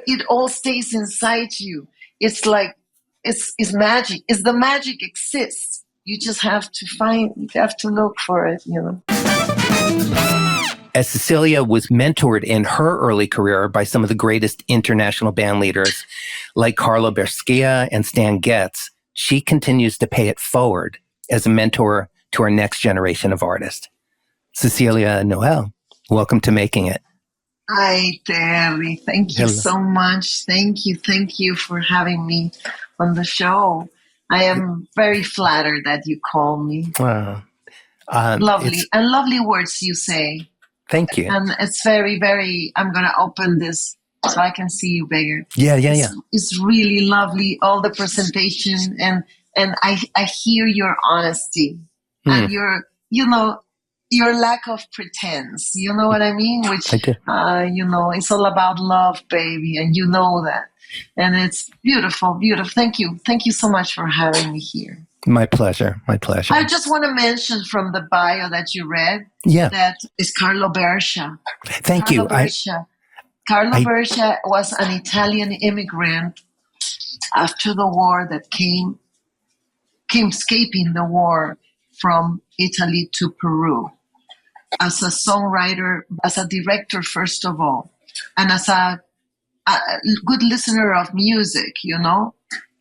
it all stays inside you. It's like, it's magic. It's the magic exists. You just have to look for it, As Cecilia was mentored in her early career by some of the greatest international band leaders like Carlo Berschia and Stan Getz, she continues to pay it forward as a mentor to our next generation of artists. Cecilia Noël, welcome to Making It. Hi, Terry. Thank you so much. Thank you for having me on the show. I am very flattered that you call me. Lovely words you say. Thank you. And it's very, very, I'm going to open this so I can see you bigger. Yeah. It's really lovely, all the presentation, and I hear your honesty and your lack of pretense. You know what I mean? Which, I do. It's all about love, baby, and you know that. And it's beautiful, beautiful. Thank you. Thank you so much for having me here. My pleasure. I just want to mention from the bio that you read that is Carlo Berschia. Thank you. Carlo Berschia was an Italian immigrant after the war that came escaping the war from Italy to Peru. As a songwriter, as a director, first of all, and as a good listener of music,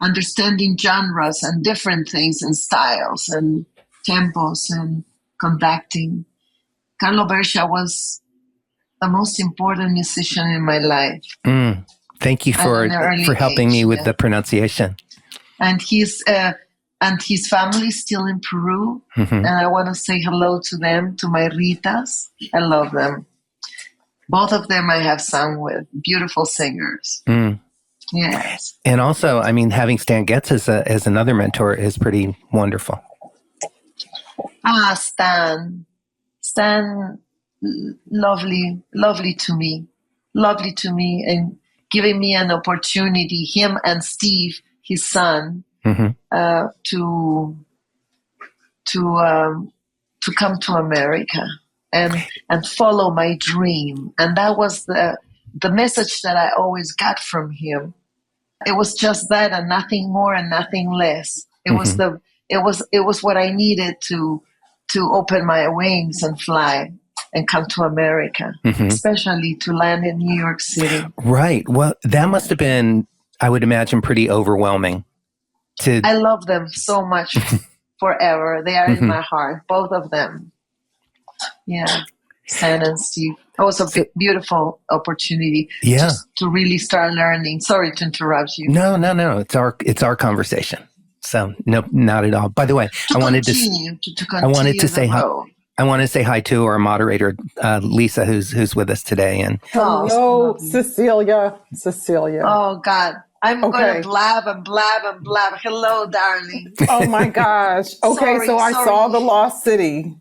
understanding genres and different things and styles and tempos and conducting. Carlo Berschia was the most important musician in my life. Thank you for helping me with the pronunciation. And his family is still in Peru. And I want to say hello to them, to my Ritas. I love them. Both of them I have sung with. Beautiful singers. Yes. And also, having Stan Getz as another mentor is pretty wonderful. Stan, lovely to me, and giving me an opportunity, him and Steve, his son, to come to America and follow my dream. And that was the message that I always got from him. It was just that, and nothing more and nothing less. It was what I needed to open my wings and fly and come to America, especially to land in New York City. Right. Well, that must have been, I would imagine, pretty overwhelming. I love them so much forever. They are in my heart, both of them. Yeah, Stan and Steve. It was a beautiful opportunity just to really start learning. Sorry to interrupt you. No. It's our conversation. So no, not at all. By the way, I wanted to say hi to our moderator, Lisa, who's with us today. And hello, Cecilia. Oh God. I'm going to blab and blab and blab. Hello, darling. Oh my gosh. Okay, I saw The Lost City.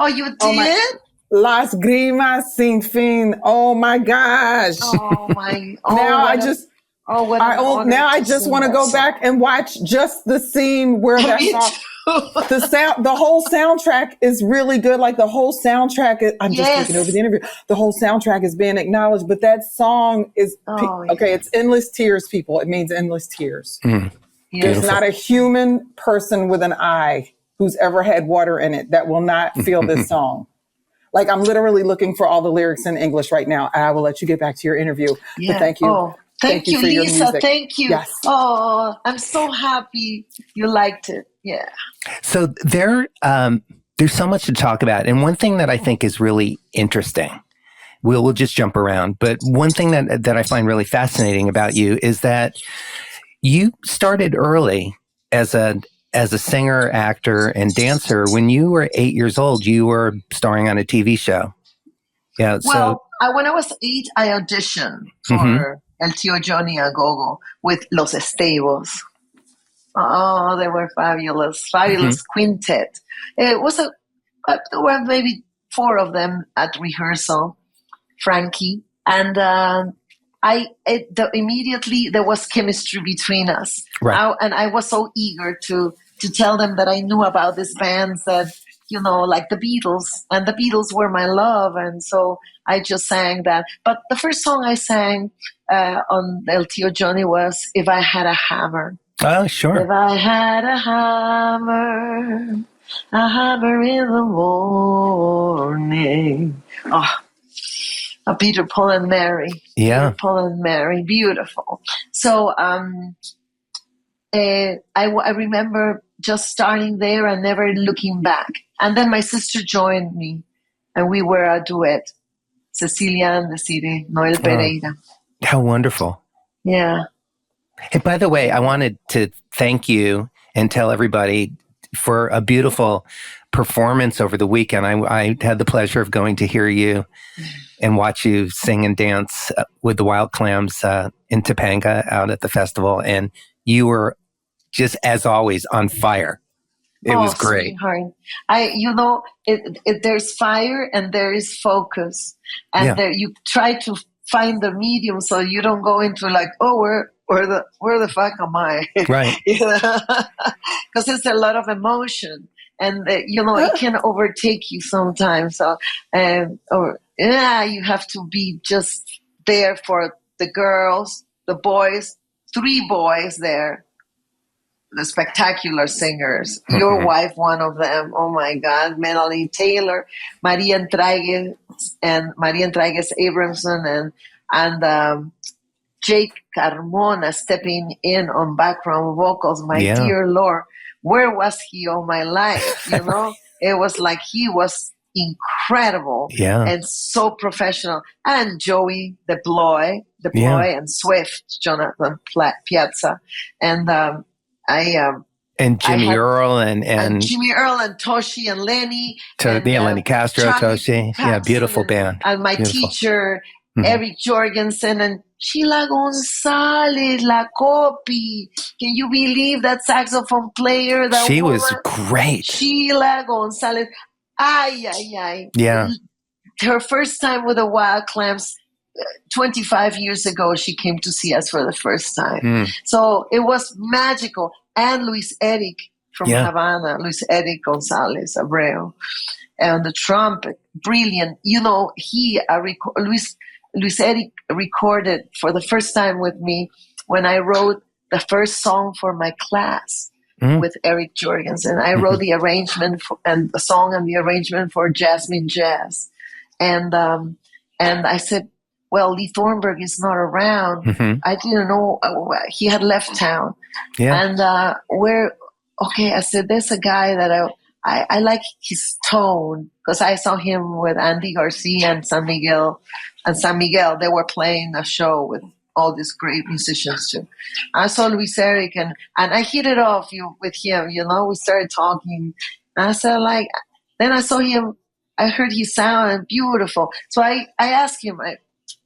Oh, you did? Las Grimas Sin Fin. Oh my gosh. Oh my. I just want to go back and watch just the scene where that song. The whole soundtrack is really good. Like the whole soundtrack, I'm just thinking over the interview. The whole soundtrack is being acknowledged, but that song is it's endless tears, people. It means endless tears. There's not a human person with an eye who's ever had water in it that will not feel this song. Like I'm literally looking for all the lyrics in English right now. And I will let you get back to your interview. But thank you. Oh. Thank you, Lisa. Thank you. Yes. Oh, I'm so happy you liked it. Yeah. So there's so much to talk about. And one thing that I think is really interesting, we'll just jump around, but one thing that I find really fascinating about you is that you started early as a singer, actor, and dancer. When you were 8 years old, you were starring on a TV show. Yeah. When I was 8, I auditioned for El Tío Johnny Agogo with Los Estevos. Oh, they were fabulous quintet. It was there were maybe 4 of them at rehearsal, Frankie. And immediately there was chemistry between us. Right. And I was so eager to tell them that I knew about these bands that, like the Beatles, and the Beatles were my love. And so I just sang that. But the first song I sang on El Tio Johnny was If I Had a Hammer. Oh, sure. If I had a hammer in the morning. Oh, a Peter, Paul, and Mary. Yeah. Peter, Paul, and Mary. Beautiful. So I remember just starting there and never looking back. And then my sister joined me, and we were a duet. Cecilia and Noël Pereira. How wonderful. Yeah. Hey, by the way, I wanted to thank you and tell everybody for a beautiful performance over the weekend. I had the pleasure of going to hear you and watch you sing and dance with the Wild Clams in Topanga out at the festival. And you were just, as always, on fire. It was great. Sweetheart. There's fire and there is focus. And there, you try to find the medium so you don't go into like, oh, where the fuck am I? Right. Because it's a lot of emotion, and it can overtake you sometimes. So, you have to be just there for the girls, the boys, 3 boys there, the spectacular singers. Mm-hmm. Your wife, one of them. Oh my God, Melanie Taylor, Maria Entraigues Abramson, and Jake Carmona stepping in on background vocals. My dear Lord, where was he all my life? It was like he was incredible and so professional. And Joey Deploy and Swift, Jonathan Piazza, and and Jimmy Earl and Jimmy Earl and Toshi and Lenny. Lenny Castro, Toshi. Yeah, beautiful band. And my teacher, Eric Jorgensen, and Sheila Gonzalez, La Copy. Can you believe that saxophone player? She was great. Sheila Gonzalez. Ay. Yeah. Her first time with the Wild Clams, 25 years ago, she came to see us for the first time. So it was magical. And Luis Eric from Havana, Luis Eric Gonzalez Abreu. And the trumpet, brilliant. Luis Eric recorded for the first time with me when I wrote the first song for my class with Eric Jorgensen. I wrote the arrangement and the song and the arrangement for Jasmine Jazz. And I said, well, Lee Thornburg is not around. I didn't know he had left town. Yeah. And I said, there's a guy that I like his tone, because I saw him with Andy Garcia and San Miguel. They were playing a show with all these great musicians too. I saw Luis Eric and I hit it off with him. We started talking. And I said, then I saw him. I heard his sound beautiful. So I asked him,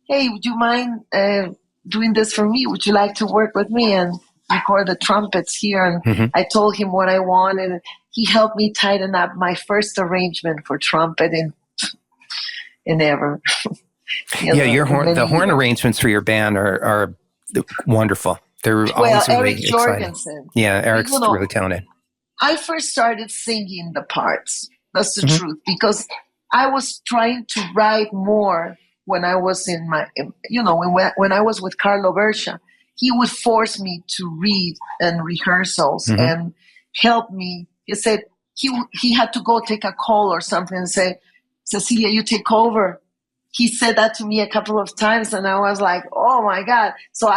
hey, would you mind doing this for me? Would you like to work with me and record the trumpets here? And I told him what I wanted. He helped me tighten up my first arrangement for trumpet in ever. The horn arrangements for your band are wonderful. They're always really Eric exciting. Jorgensen. Yeah, Eric's really talented. I first started singing the parts. That's the truth, because I was trying to write more when I was when I was with Carlo Bercia. He would force me to read and rehearsals and help me. He said he had to go take a call or something and say, Cecilia, you take over. He said that to me a couple of times, and I was like, oh my God. So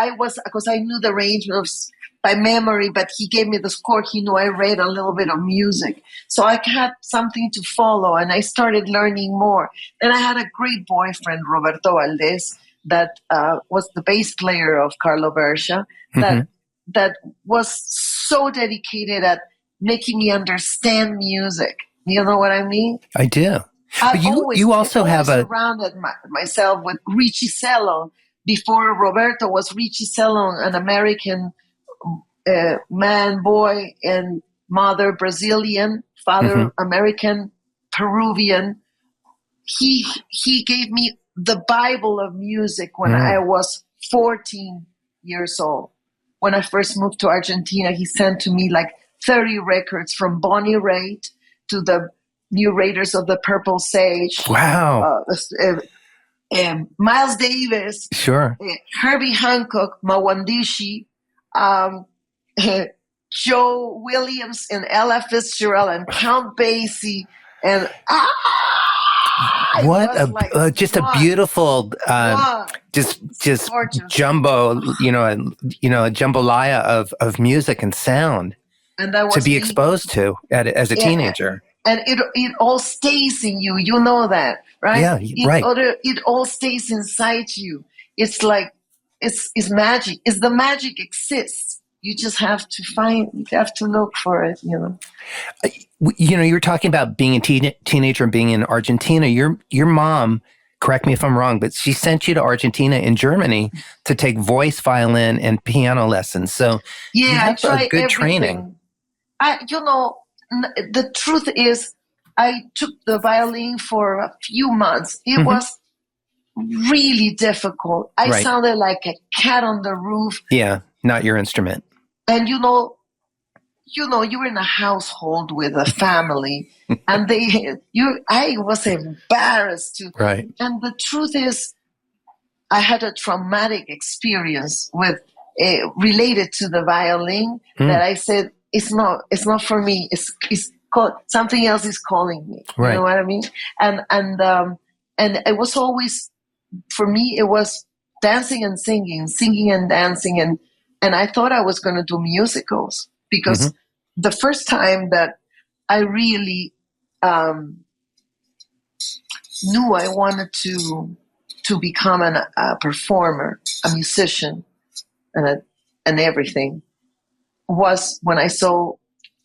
because I knew the arrangements by memory, but he gave me the score. He knew I read a little bit of music. So I had something to follow, and I started learning more. Then I had a great boyfriend, Roberto Valdez, that was the bass player of Carlo Bercia, that was so dedicated at making me understand music. You know what I mean? I do. But you also have surrounded myself with Richie Sellon. Before Roberto was Richie Sellon, an American man, boy, and mother Brazilian, father American, Peruvian. He gave me the Bible of music when I was 14 years old. When I first moved to Argentina, he sent to me 30 records from Bonnie Raitt to the New Raiders of the Purple Sage. Wow. Miles Davis. Sure. Herbie Hancock, Mawandishi, Joe Williams and Ella Fitzgerald and Count Basie and what a just a beautiful just jumbo a jambalaya of music and sound and that was to be exposed to as a teenager. And it all stays in you, you know that, right? Yeah, right. It all stays inside you. It's like it's magic. It's the magic exists. You just have to look for it, you know. You were talking about being a teenager and being in Argentina. Your mom, correct me if I'm wrong, but she sent you to Argentina and Germany to take voice, violin, and piano lessons. So you have a good everything. Training. The truth is, I took the violin for a few months. It was really difficult. I sounded like a cat on the roof. Yeah, not your instrument. And you were in a household with a family, and I was embarrassed to. Right. And the truth is, I had a traumatic experience related to the violin that I said it's not for me. It's called something else is calling me. Right. You know what I mean? And it was always for me. It was dancing and singing and dancing and I thought I was going to do musicals because the first time that I really knew I wanted to become a performer, a musician, and everything was when I saw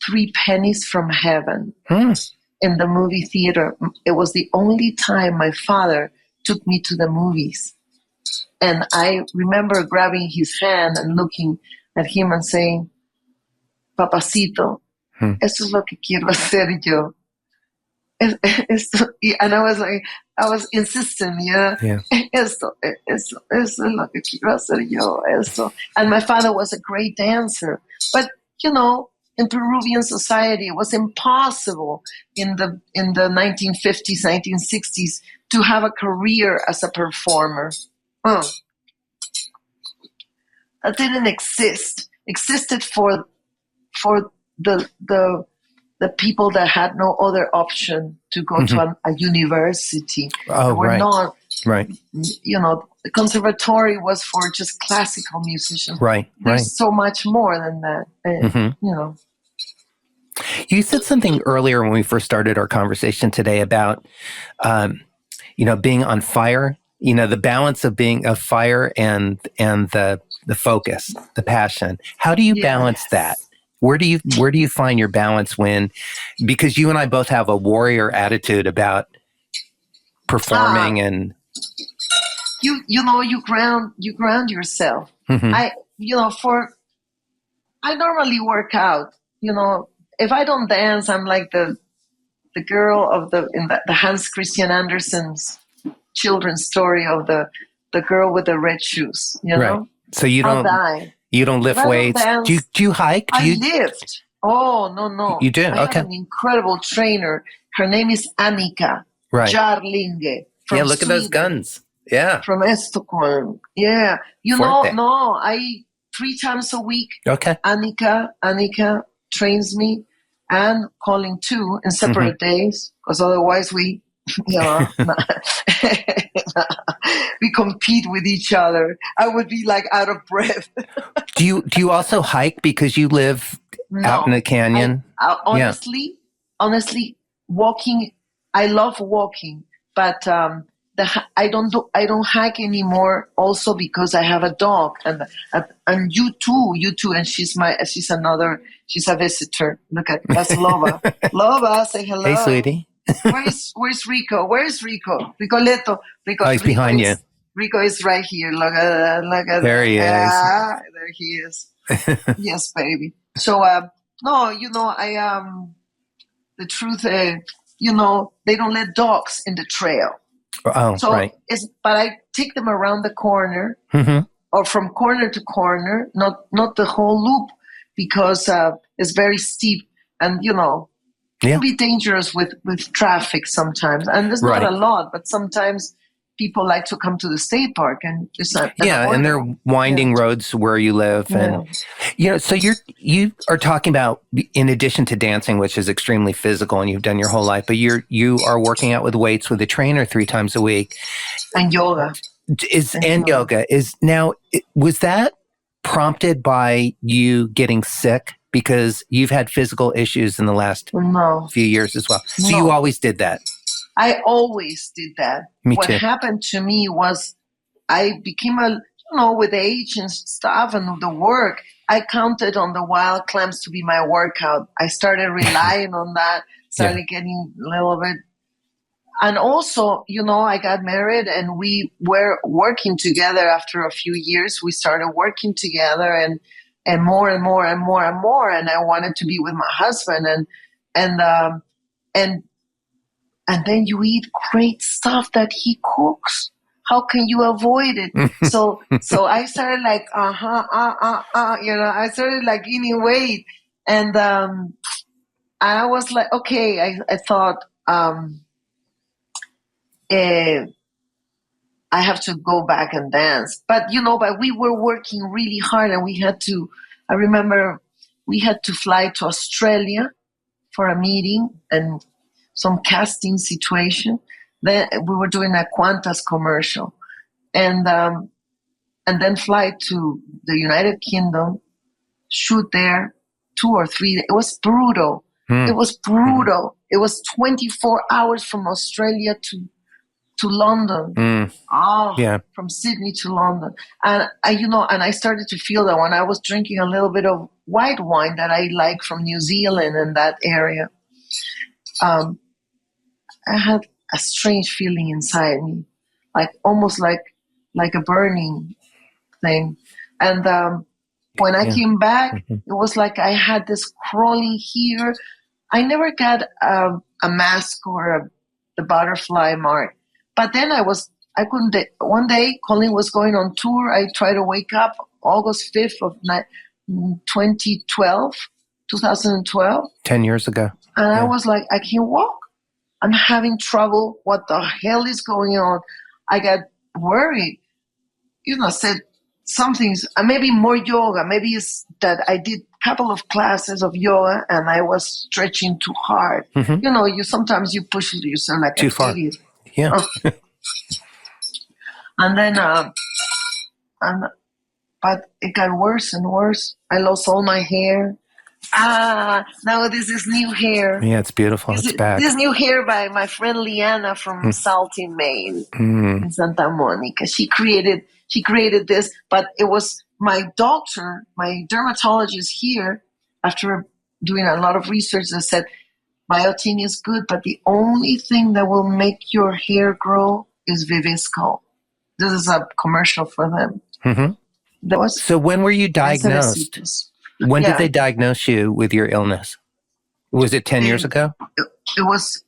Three Pennies from Heaven in the movie theater. It was the only time my father took me to the movies. And I remember grabbing his hand and looking at him and saying, Papacito, eso es lo que quiero hacer yo. And I was insistent, esto es lo que quiero hacer yo, esto. And my father was a great dancer. But, in Peruvian society, it was impossible in the 1950s, 1960s to have a career as a performer. That didn't exist. Existed for the people that had no other option to go to a university. Oh, right. Right. The conservatory was for just classical musicians. Right. There's so much more than that. You said something earlier when we first started our conversation today about, being on fire. The balance of being of fire and the focus, the passion. How do you balance that? Where do you find your balance because you and I both have a warrior attitude about performing and you ground yourself. I normally work out. If I don't dance, I'm like the girl in the Hans Christian Andersen's children's story of the girl with the red shoes. Right. So you don't lift weights. Do you hike? I lift. Oh no. You do? I have an incredible trainer. Her name is Annika Jarlinge. Yeah, look at those guns. Yeah. From Stockholm. Yeah. I 3 times a week. Okay. Annika trains me and Colin too in separate days because otherwise we we compete with each other. I would be like out of breath. Do you also hike because you live out in the canyon? Honestly, walking. I love walking, but I don't hike anymore. Also because I have a dog, and you too, and she's a visitor. Look at that's Loba. Loba, say hello. Hey, sweetie. Where's Rico? Where's Rico? Ricoletto. Rico. Oh, he's behind you. Rico is right here. Look at there he is. There he is. Yes, baby. So the truth, they don't let dogs in the trail. Oh, so right. But I take them around the corner or from corner to corner, not the whole loop because it's very steep and It can be dangerous with traffic sometimes. And there's not a lot, but sometimes people like to come to the state park and just and they're winding roads where you live. And, so you are talking about, in addition to dancing, which is extremely physical and you've done your whole life, but you are working out with weights with a trainer 3 times a week. And yoga. Yoga. Was that prompted by you getting sick? Because you've had physical issues in the last few years as well. So you always did that? I always did that. What happened to me was I became with age and stuff and the work, I counted on the Wild Clams to be my workout. I started relying on that, started getting a little bit. And also, I got married and we were working together after a few years. We started working together and more and more and more and more. And I wanted to be with my husband and then you eat great stuff that he cooks. How can you avoid it? So I started like, I started like gaining weight. And I was like, okay, I thought I have to go back and dance. But we were working really hard and I remember we had to fly to Australia for a meeting and some casting situation. Then we were doing a Qantas commercial, and then fly to the United Kingdom, shoot there 2 or 3 days. It was brutal. It was brutal. It was 24 hours from Australia to London. From Sydney to London, and I started to feel that when I was drinking a little bit of white wine that I like from New Zealand and that area. I had a strange feeling inside me, like almost like a burning thing. And when I came back, it was like I had this crawling here. I never got a mask or the butterfly mark. But then I couldn't. One day, Colin was going on tour. I tried to wake up August 5th of 2012. 10 years ago. And I was like, I can't walk. I'm having trouble. What the hell is going on? I got worried. Said something's maybe more yoga. Maybe it's that I did a couple of classes of yoga and I was stretching too hard. You sometimes you push yourself like too far. Idiot. Yeah. And then, but it got worse and worse. I lost all my hair. Now this is new hair. Yeah, it's beautiful. It's back. This new hair by my friend Liana from Salty, Maine, in Santa Monica. She created this, but it was my doctor, my dermatologist here, after doing a lot of research, that said biotin is good, but the only thing that will make your hair grow is Vivisco. This is a commercial for them. So when were you diagnosed? When did they diagnose you with your illness? Was it 10 years ago? It was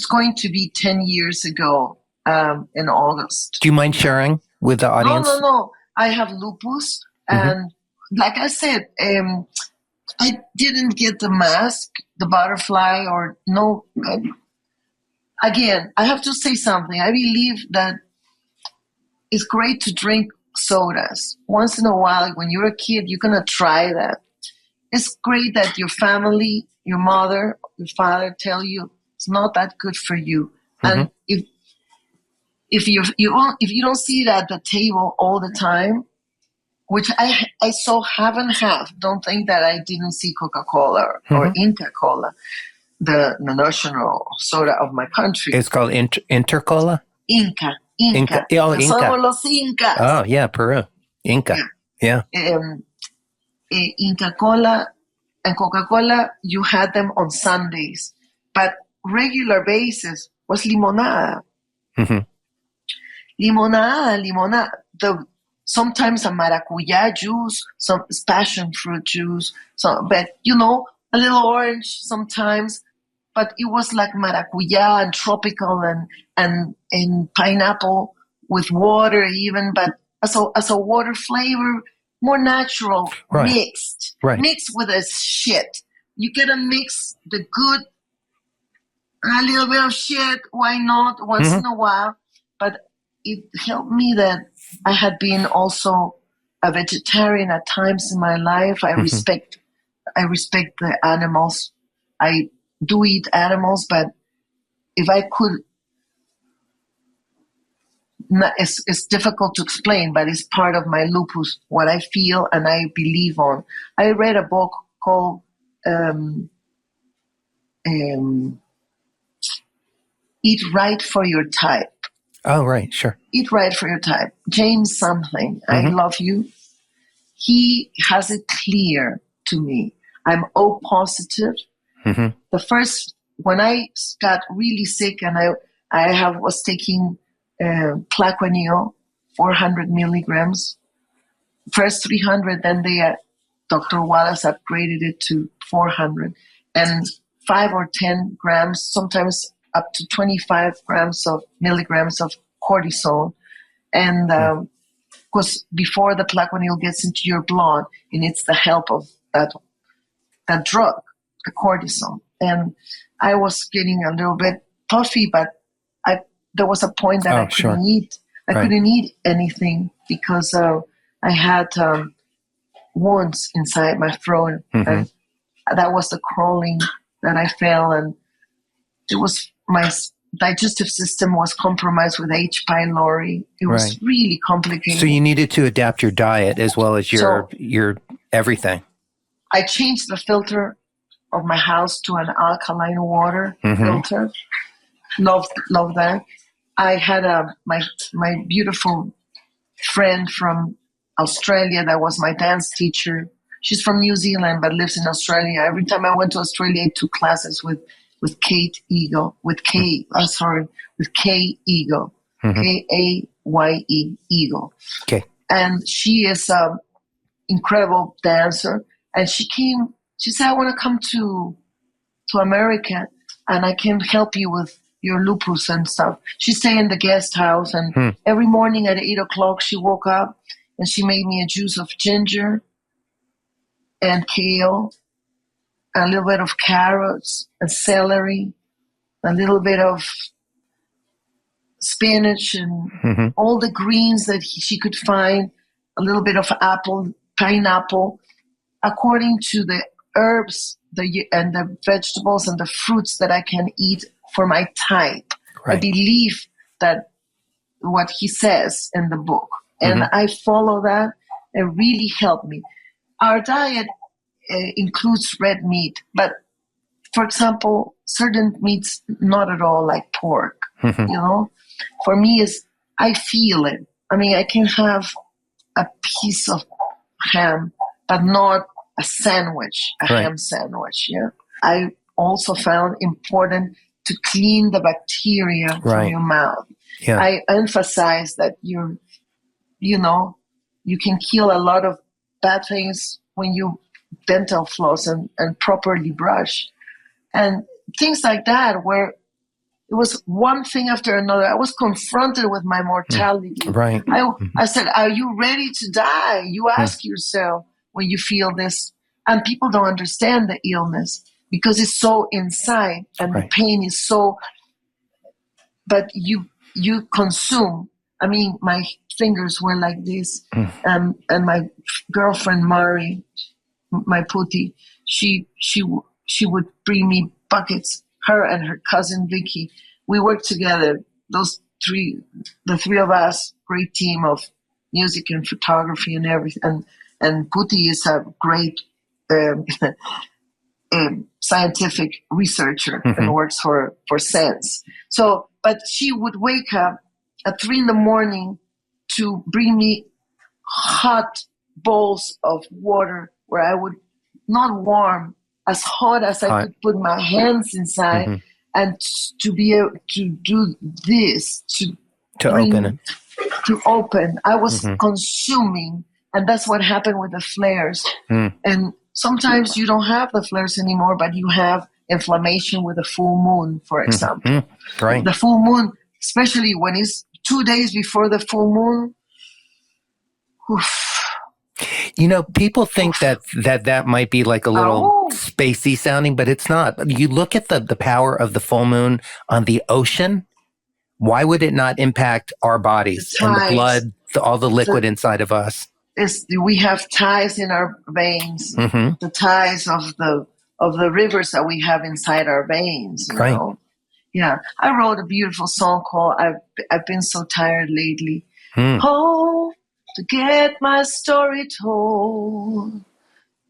going to be 10 years ago in August. Do you mind sharing with the audience? No. I have lupus. And like I said, I didn't get the mask, the butterfly, or no. Again, I have to say something. I believe that it's great to drink sodas. Once in a while, when you're a kid, you're going to try that. It's great that your family, your mother, your father tell you it's not that good for you. And if you don't see it at the table all the time, which I saw half and half. Don't think that I didn't see Coca-Cola or Inca Cola, the national soda of my country. It's called Intercola? Inca. Oh, Inca. Somos los Incas. Oh, yeah, Peru. Inca. Yeah. Inca Cola and Coca-Cola, you had them on Sundays. But regular basis was limonada. Limonada. Sometimes a maracuya juice, some passion fruit juice, but a little orange sometimes. But it was like maracuya and tropical and pineapple with water even, but as a water flavor, more natural, mixed with a shit. you gotta mix the good, a little bit of shit. Why not once in a while? But it helped me that I had been also a vegetarian at times in my life. I respect the animals. I do eat animals, but if I could, it's difficult to explain, but it's part of my lupus, what I feel and I believe on. I read a book called Eat Right for Your Type. Oh, right, sure. Eat Right for Your Type. James something, I love you. He has it clear to me. I'm O positive. The first, when I got really sick and I was taking Plaquenil, 400 milligrams, first 300, then Dr. Wallace upgraded it to 400, and 5 or 10 grams, sometimes up to 25 milligrams of cortisone. And because before the Plaquenil gets into your blood, it needs the help of that drug, the cortisone. And I was getting a little bit puffy, but there was a point that I couldn't eat. I couldn't eat anything because I had wounds inside my throat, and that was the crawling that I felt, and it was my digestive system was compromised with H. pylori. It was really complicated. So you needed to adapt your diet as well as your everything. I changed the filter of my house to an alkaline water filter. Love that. I had my beautiful friend from Australia that was my dance teacher. She's from New Zealand but lives in Australia. Every time I went to Australia, I took classes with Kate Eagle, with K Eagle, Kaye, Eagle. Okay. And she is an incredible dancer. And she said, I want to come to America and I can help you with your lupus and stuff. She stayed in the guest house, and every morning at 8:00 she woke up and she made me a juice of ginger and kale, a little bit of carrots and celery, a little bit of spinach and all the greens that she could find, a little bit of pineapple, according to the herbs and the vegetables and the fruits that I can eat for my type. Right. I believe that what he says in the book, and I follow that. It really helped me. Our diet includes red meat, but for example, certain meats not at all, like pork. For me, I feel it. I mean, I can have a piece of ham, but not a sandwich, ham sandwich. Yeah. I also found important to clean the bacteria from your mouth. Yeah. I emphasize that you can kill a lot of bad things when you dental floss and properly brush. And things like that, where it was one thing after another. I was confronted with my mortality. Right. I said, are you ready to die? You ask yourself when you feel this. And people don't understand the illness because it's so inside and the pain is so, but you consume. I mean, my fingers were like this. And my girlfriend, Mari, my putti, she would bring me buckets, her and her cousin, Vicky. We worked together, the three of us, great team of music and photography and everything. And Putti is a great scientific researcher and works for Sense. So, but she would wake up at 3 a.m. to bring me hot bowls of water where I would, not warm, as hot as I could put my hands inside, and to be able to do this, to open it. To open. I was consuming, and that's what happened with the flares. And sometimes you don't have the flares anymore, but you have inflammation with the full moon, for example. Right. The full moon, especially when it's 2 days before the full moon. People think that might be like a little spacey sounding, but it's not. You look at the power of the full moon on the ocean. Why would it not impact our bodies and the blood, all the liquid inside of us? We have ties in our veins, the ties of the rivers that we have inside our veins. You know? Yeah, I wrote a beautiful song called "I've Been So Tired Lately." Oh, to get my story told,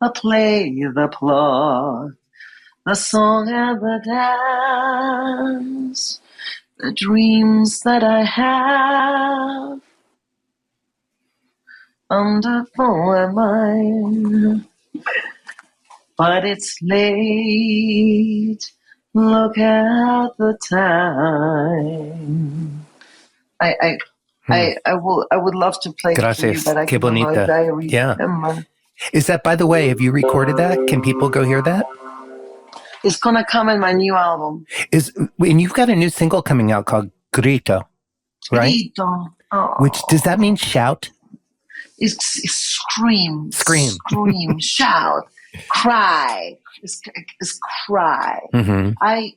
the play, the plot, the song and the dance, the dreams that I have under my mind. But it's late, look at the time. I would love to play it for you, but I Qué bonita. diary. Yeah. Is that, by the way, have you recorded that? Can people go hear that? It's going to come in my new album. And you've got a new single coming out called Grito, right? Grito. Oh. Which, does that mean shout? It's scream, shout, cry. It's cry. I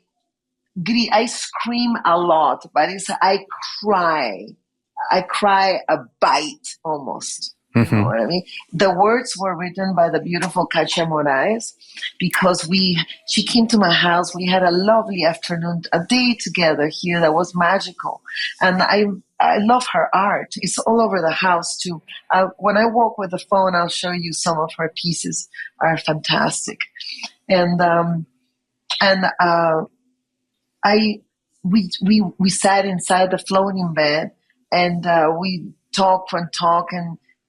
scream a lot, but I cry. I cry a bite almost. You know what I mean? The words were written by the beautiful Katia Moraes because she came to my house. We had a lovely afternoon, a day together here that was magical. And I love her art. It's all over the house too. When I walk with the phone, I'll show you some of her pieces are fantastic. And we sat inside the floating bed and we talk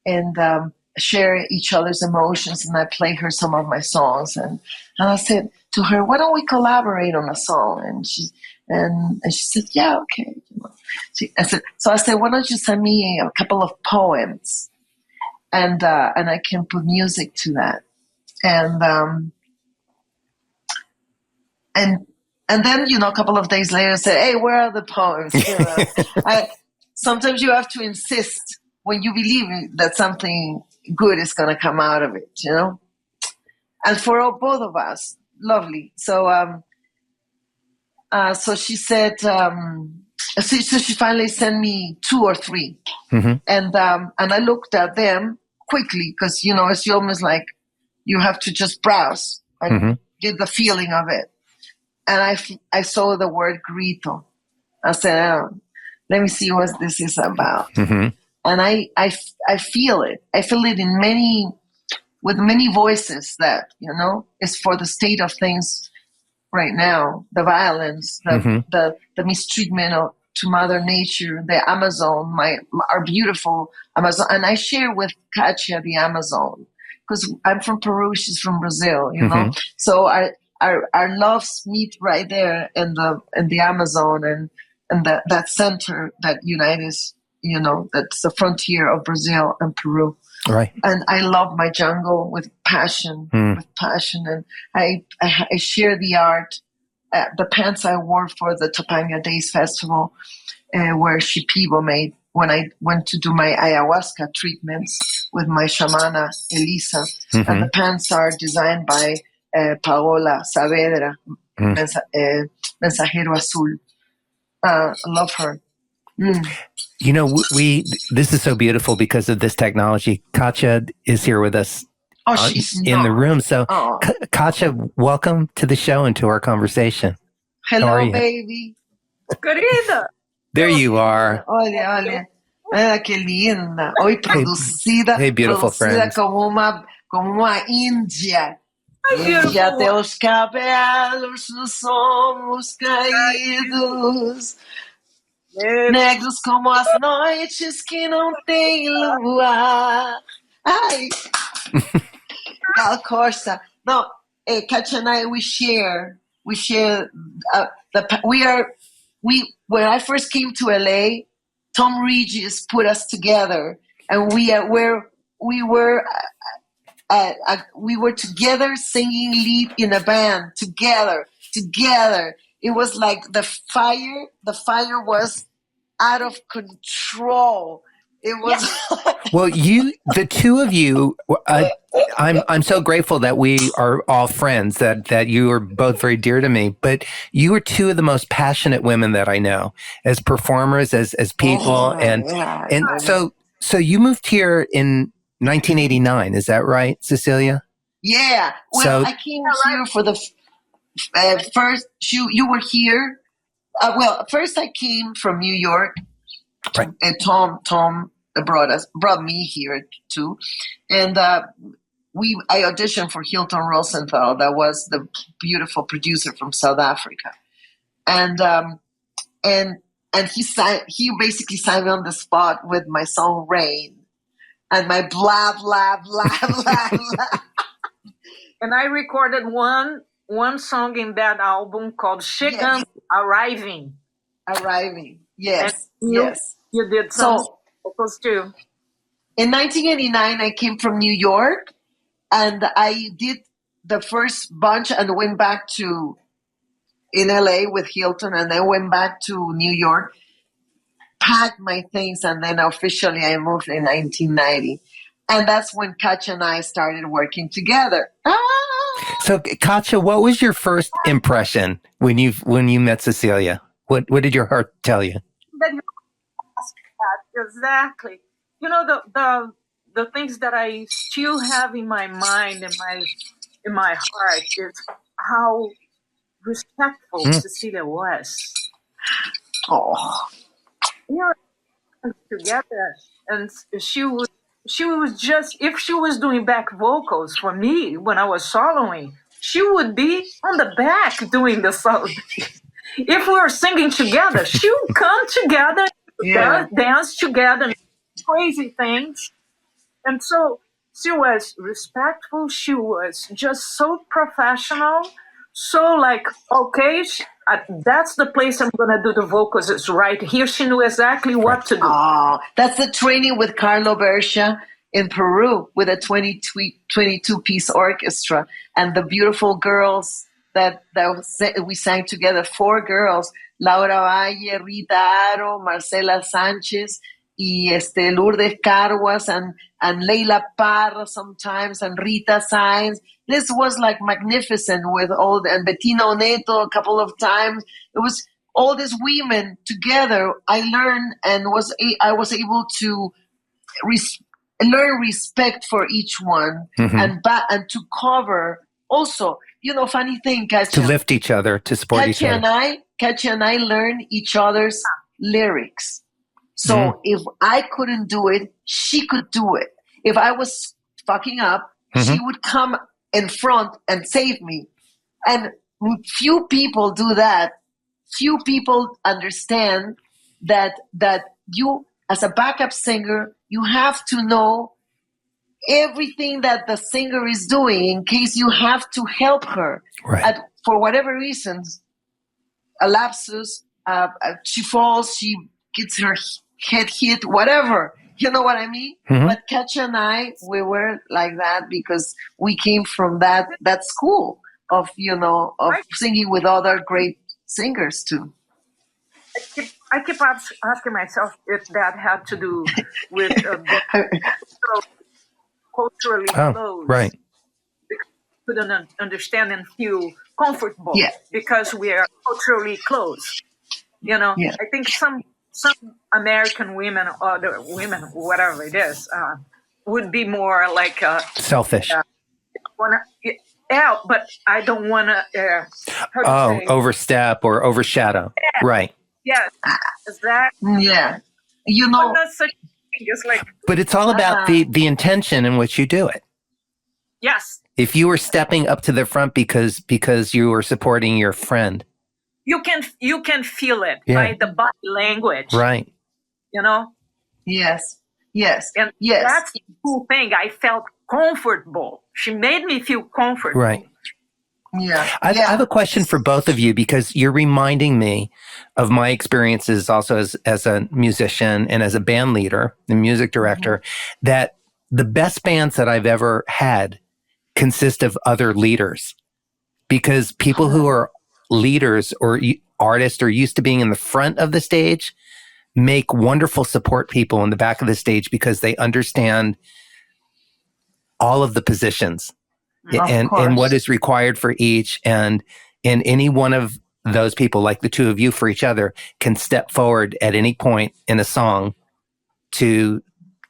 and share each other's emotions, and I play her some of my songs, and I said to her, "Why don't we collaborate on a song?" And she said, "Yeah, okay." I said, "Why don't you send me a couple of poems, and I can put music to that." And then a couple of days later, I said, "Hey, where are the poems?" Sometimes you have to insist when you believe that something good is going to come out of it, And for both of us, lovely. So she said, so she finally sent me 2 or 3. And I looked at them quickly because, it's almost like you have to just browse and get the feeling of it. And I saw the word grito. I said, let me see what this is about. And I feel it. I feel it with many voices that, is for the state of things right now. The violence, the mistreatment to Mother Nature, the Amazon, our beautiful Amazon. And I share with Katia the Amazon because I'm from Peru, she's from Brazil, So our loves meet right there in the Amazon and that center that unites, that's the frontier of Brazil and Peru. Right. And I love my jungle with passion, and I share the art. The pants I wore for the Topanga Days Festival were Shipibo made when I went to do my ayahuasca treatments with my shamana, Elisa. And the pants are designed by Paola Saavedra, Mensajero Azul. I love her. This is so beautiful because of this technology. Katia is here with us in the room. So, Katia, welcome to the show and to our conversation. Hello, baby. Querida. There you are. Olha. Qué linda. Hoy producida. Hey, beautiful producida friends. como uma índia. Índia até os cabelos nos somos caídos. Negros como as noites que não tem luar. Ai! Gal Costa. No, Katia and I, we share. When I first came to LA, Tom Regis put us together, and we were together singing lead in a band together. It was like the fire was out of control. It was. Well, the two of you, I'm so grateful that we are all friends, that you are both very dear to me, but you are two of the most passionate women that I know as performers, as people. So you moved here in 1989. Is that right, Cecilia? Yeah. Well, I came here for the first, you were here. First I came from New York. Right. And Tom brought me here too, and I auditioned for Hilton Rosenthal. That was the beautiful producer from South Africa, and he basically signed me on the spot with my song Rain, and my blah blah blah blah blah. And I recorded one song in that album called Chegando, Arriving. Yes, yes. You did some vocals too. In 1989, I came from New York, and I did the first bunch and went back in LA with Hilton, and then went back to New York, packed my things, and then officially I moved in 1990. And that's when Katya and I started working together. So, Katya, what was your first impression when you met Cecilia? What did your heart tell you? Exactly. You know, the things that I still have in my mind and in my heart is how respectful Cecilia was. Oh, we were together, and she was just, if she was doing back vocals for me when I was soloing, she would be on the back doing the solo. If we were singing together, she would come together. Dance together, crazy things. And so she was respectful. She was just so professional. So like, okay, that's the place I'm going to do the vocals. It's right here. She knew exactly what to do. Oh, that's the training with Carlo Bercia in Peru with a 22-piece orchestra. And the beautiful girls that we sang together, 4 girls, Laura Valle, Rita Aro, Marcela Sanchez, y Lourdes Carguas, and Leila Parra sometimes, and Rita Sainz. This was like magnificent with and Bettino Neto a couple of times. It was all these women together. I learned and I was able to learn respect for each one, and to cover also. You know, funny thing, Katya, to lift each other, to support each other. Katya and I learned each other's lyrics. So if I couldn't do it, she could do it. If I was fucking up, she would come in front and save me. And few people do that. Few people understand that you, as a backup singer, you have to know everything that the singer is doing in case you have to help her. Right. For whatever reasons, a lapsus, she falls, she gets her head hit, whatever. You know what I mean? But Katya and I, we were like that because we came from that school of singing with other great singers too. I keep asking myself if that had to do with culturally close. Right. Because we couldn't understand and feel comfortable because we are culturally close. You know, I think some American women, or the women, whatever it is, would be more like selfish. But I don't want to. Overstep or overshadow. Yeah. Right. Yes. Is that? Yeah. You know. Just like, but it's all about the intention in which you do it. Yes. If you were stepping up to the front because you were supporting your friend, you can feel it by the body language, right? You know. Yes. And that's the cool thing. I felt comfortable. She made me feel comfortable. Right. Yeah. I have a question for both of you because you're reminding me of my experiences also as a musician and as a band leader and music director, that the best bands that I've ever had consist of other leaders, because people who are leaders or artists are used to being in the front of the stage. make wonderful support people in the back of the stage because they understand all of the positions and what is required for each. And any one of those people, like the two of you for each other, can step forward at any point in a song to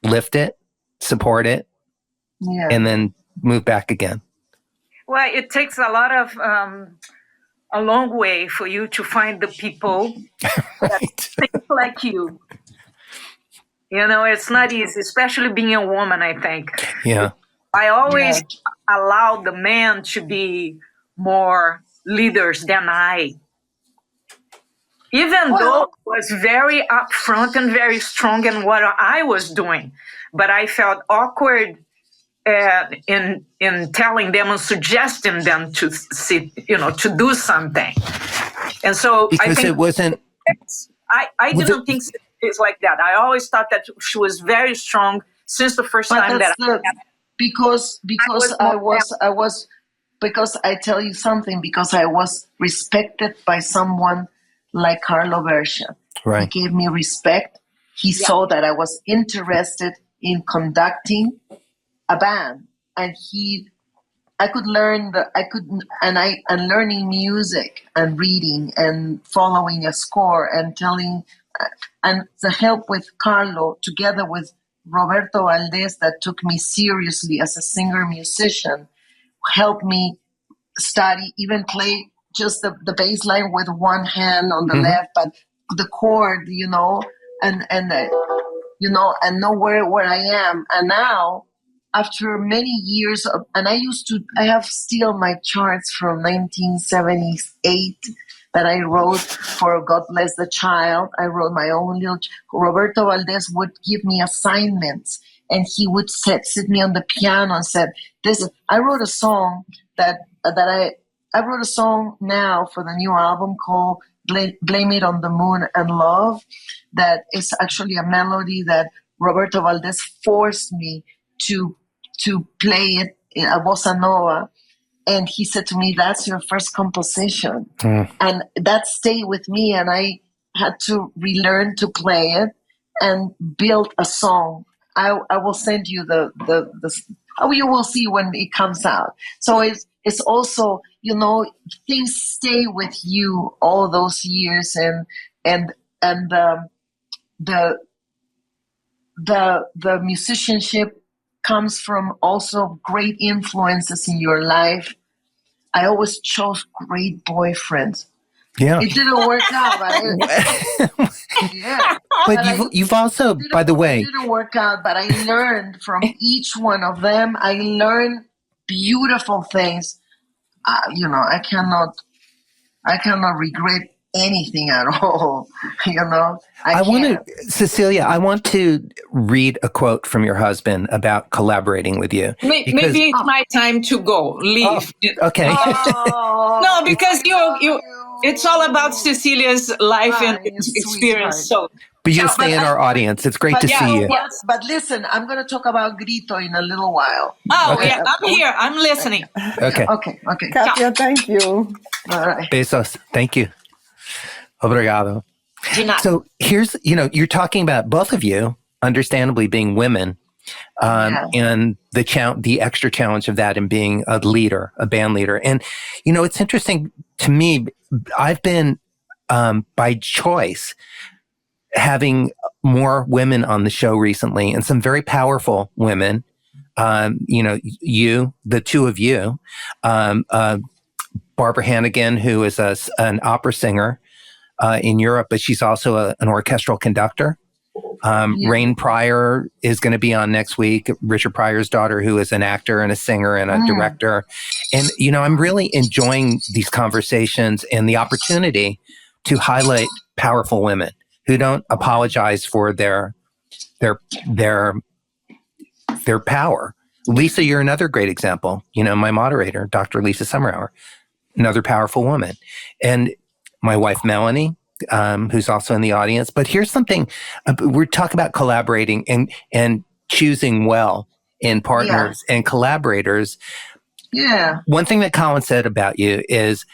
lift it, support it, and then move back again. Well, it takes a long way for you to find the people that think like you. You know, it's not easy, especially being a woman, I think. Yeah. I always allow the men to be more leaders than I. Even though I was very upfront and very strong in what I was doing, but I felt awkward in telling them and suggesting them to to do something. And so because I think it wasn't. I didn't think it's like that. I always thought that she was very strong since the first time that because I tell you something, because I was respected by someone like Carlo Bercia. Right. He gave me respect. He saw that I was interested in conducting a band, and I could learn and learning music and reading and following a score and telling, and the help with Carlo together with Roberto Valdez, that took me seriously as a singer musician, helped me study, even play just the bass line with one hand on the left, but the chord, and know where I am. And now, after many years of, and I have still my charts from 1978 that I wrote for God Bless the Child. I wrote my own little, Roberto Valdez would give me assignments, and he would sit me on the piano and said, I wrote a song that I wrote a song now for the new album called Blame It on the Moon and Love, that is actually a melody that Roberto Valdez forced me to play it in a bossa nova. And he said to me, that's your first composition. And that stayed with me, and I had to relearn to play it and build a song. I will send you you will see when it comes out. So it's also, things stay with you all those years, and the musicianship comes from also great influences in your life. I always chose great boyfriends. Yeah, it didn't work out, but you've also, by the way, it didn't work out. But I learned from each one of them. I learned beautiful things. I cannot regret anything at all. Cecilia, I want to read a quote from your husband about collaborating with you. Maybe it's my time to go. Leave. Oh, okay. No, because you. It's all about Cecilia's life and experience. So, but you stay in our audience. It's great to see you. But listen, I'm going to talk about Grito in a little while. Oh, okay. Yeah, I'm here. I'm listening. Okay. Katia, thank you. All right. Besos. Thank you. Obrigado. So here's, you're talking about both of you, understandably being women, and the extra challenge of that in being a leader, a band leader. And, it's interesting to me, I've been, by choice, having more women on the show recently, and some very powerful women. The two of you, Barbara Hannigan, who is an opera singer in Europe, but she's also an orchestral conductor. Rain Pryor is going to be on next week. Richard Pryor's daughter, who is an actor and a singer and a director. And, I'm really enjoying these conversations and the opportunity to highlight powerful women who don't apologize for their power. Lisa, you're another great example. My moderator, Dr. Lisa Summerhour, another powerful woman. And my wife, Melanie, who's also in the audience. But here's something, we're talking about collaborating and choosing well in partners and collaborators. Yeah. One thing that Colin said about you is,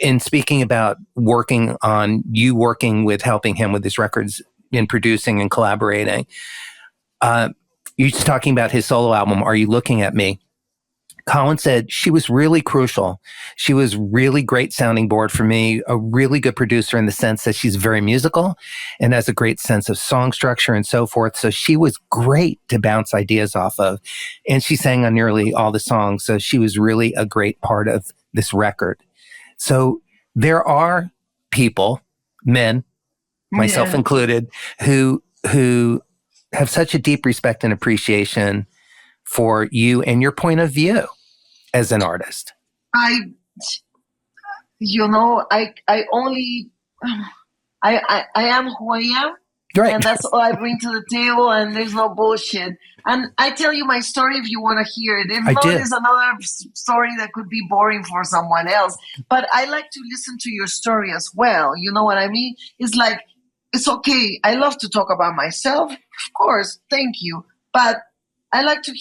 in speaking about working with helping him with his records, in producing and collaborating. You're talking about his solo album, Are You Looking at Me? Colin said she was really crucial. She was really great sounding board for me, a really good producer in the sense that she's very musical and has a great sense of song structure and so forth. So she was great to bounce ideas off of. And she sang on nearly all the songs. So she was really a great part of this record. So there are people, men, myself included, who have such a deep respect and appreciation for you and your point of view as an artist. I am who I am. Right. And that's all I bring to the table, and there's no bullshit. And I tell you my story if you want to hear it. If not, there's another story that could be boring for someone else. But I like to listen to your story as well. You know what I mean? It's like, it's okay. I love to talk about myself. Of course. Thank you. But I like to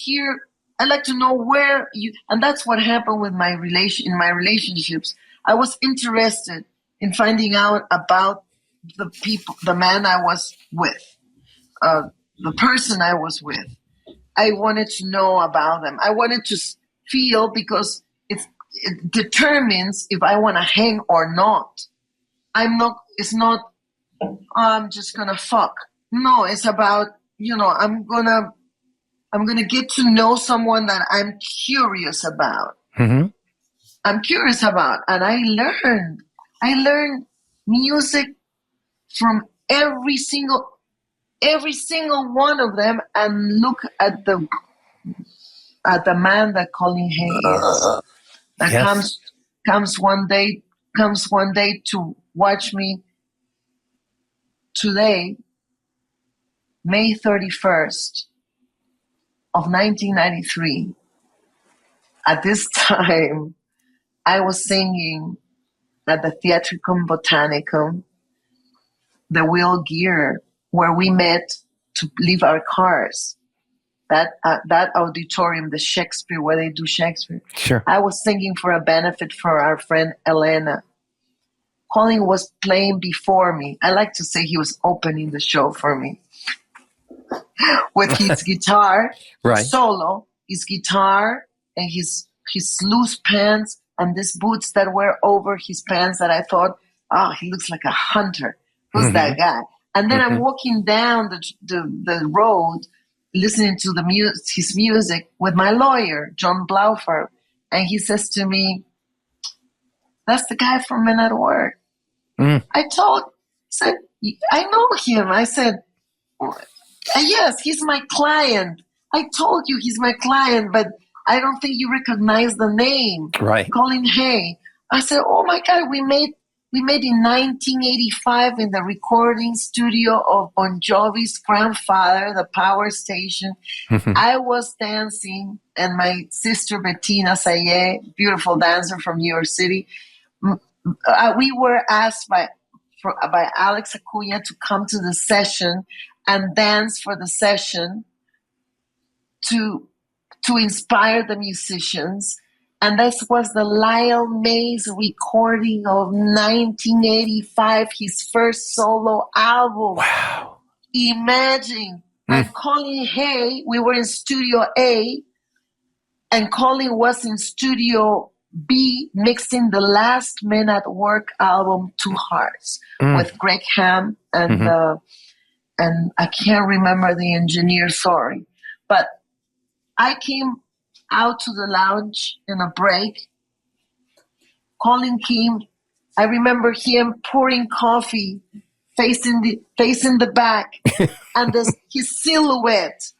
know where you, and that's what happened with my relationships. I was interested in finding out about the people, the man I was with, the person I was with. I wanted to know about them. I wanted to feel, because it determines if I want to hang or not. It's not, I'm just going to fuck. No, it's about, I'm going to get to know someone that I'm curious about. Mm-hmm. I'm curious about. And I learned music from every single one of them, and look at the man that Colin Hay is. That comes one day to watch me today, May 31st of 1993. At this time, I was singing at the Theatricum Botanicum, the Wheel Gear, where we met to leave our cars. That auditorium, the Shakespeare, where they do Shakespeare. Sure. I was singing for a benefit for our friend Elena. Colin was playing before me. I like to say he was opening the show for me with his guitar, solo, his guitar and his loose pants and these boots that were over his pants that I thought, he looks like a hunter. Who's that guy? And then I'm walking down the road, listening to his music with my lawyer, John Blaufer. And he says to me, that's the guy from Men at Work. I said, I know him. I said, yes, he's my client. I told you he's my client, but I don't think you recognize the name. Right. Colin Hay. I said, oh my God, we made in 1985 in the recording studio of Bon Jovi's grandfather, the Power Station. I was dancing, and my sister Bettina Sayeh, beautiful dancer from New York City, we were asked by Alex Acuna to come to the session and dance for the session to inspire the musicians. And this was the Lyle Mays recording of 1985, his first solo album. Wow. Imagine. And Colin Hay, we were in Studio A, and Colin was in Studio B, mixing the last Men at Work album, Two Hearts, with Greg Ham and I can't remember the engineer, sorry. But I came out to the lounge in a break. Colin came. I remember him pouring coffee, facing the back, and his silhouette,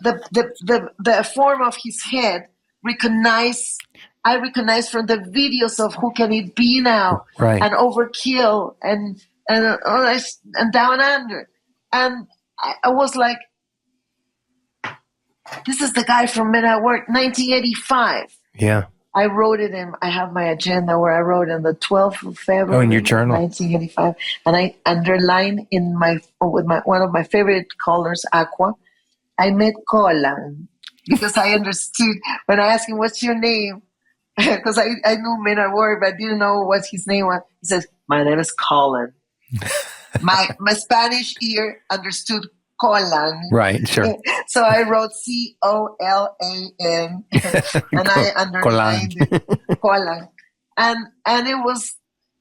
the form of his head, I recognized from the videos of Who Can It Be Now, and Overkill, and Down Under, and I was like, this is the guy from Men at Work, 1985. Yeah. I wrote it in, I have my agenda where I wrote on the 12th of February. Oh, in your journal. 1985. And I underlined with one of my favorite colors, aqua, I met Colin. Because I understood when I asked him, what's your name? Because I knew Men at Work, but I didn't know what his name was. He says, my name is Colin. my Spanish ear understood Colin. Right, sure. So I wrote Colan, and I underlined it, Colin. And it was,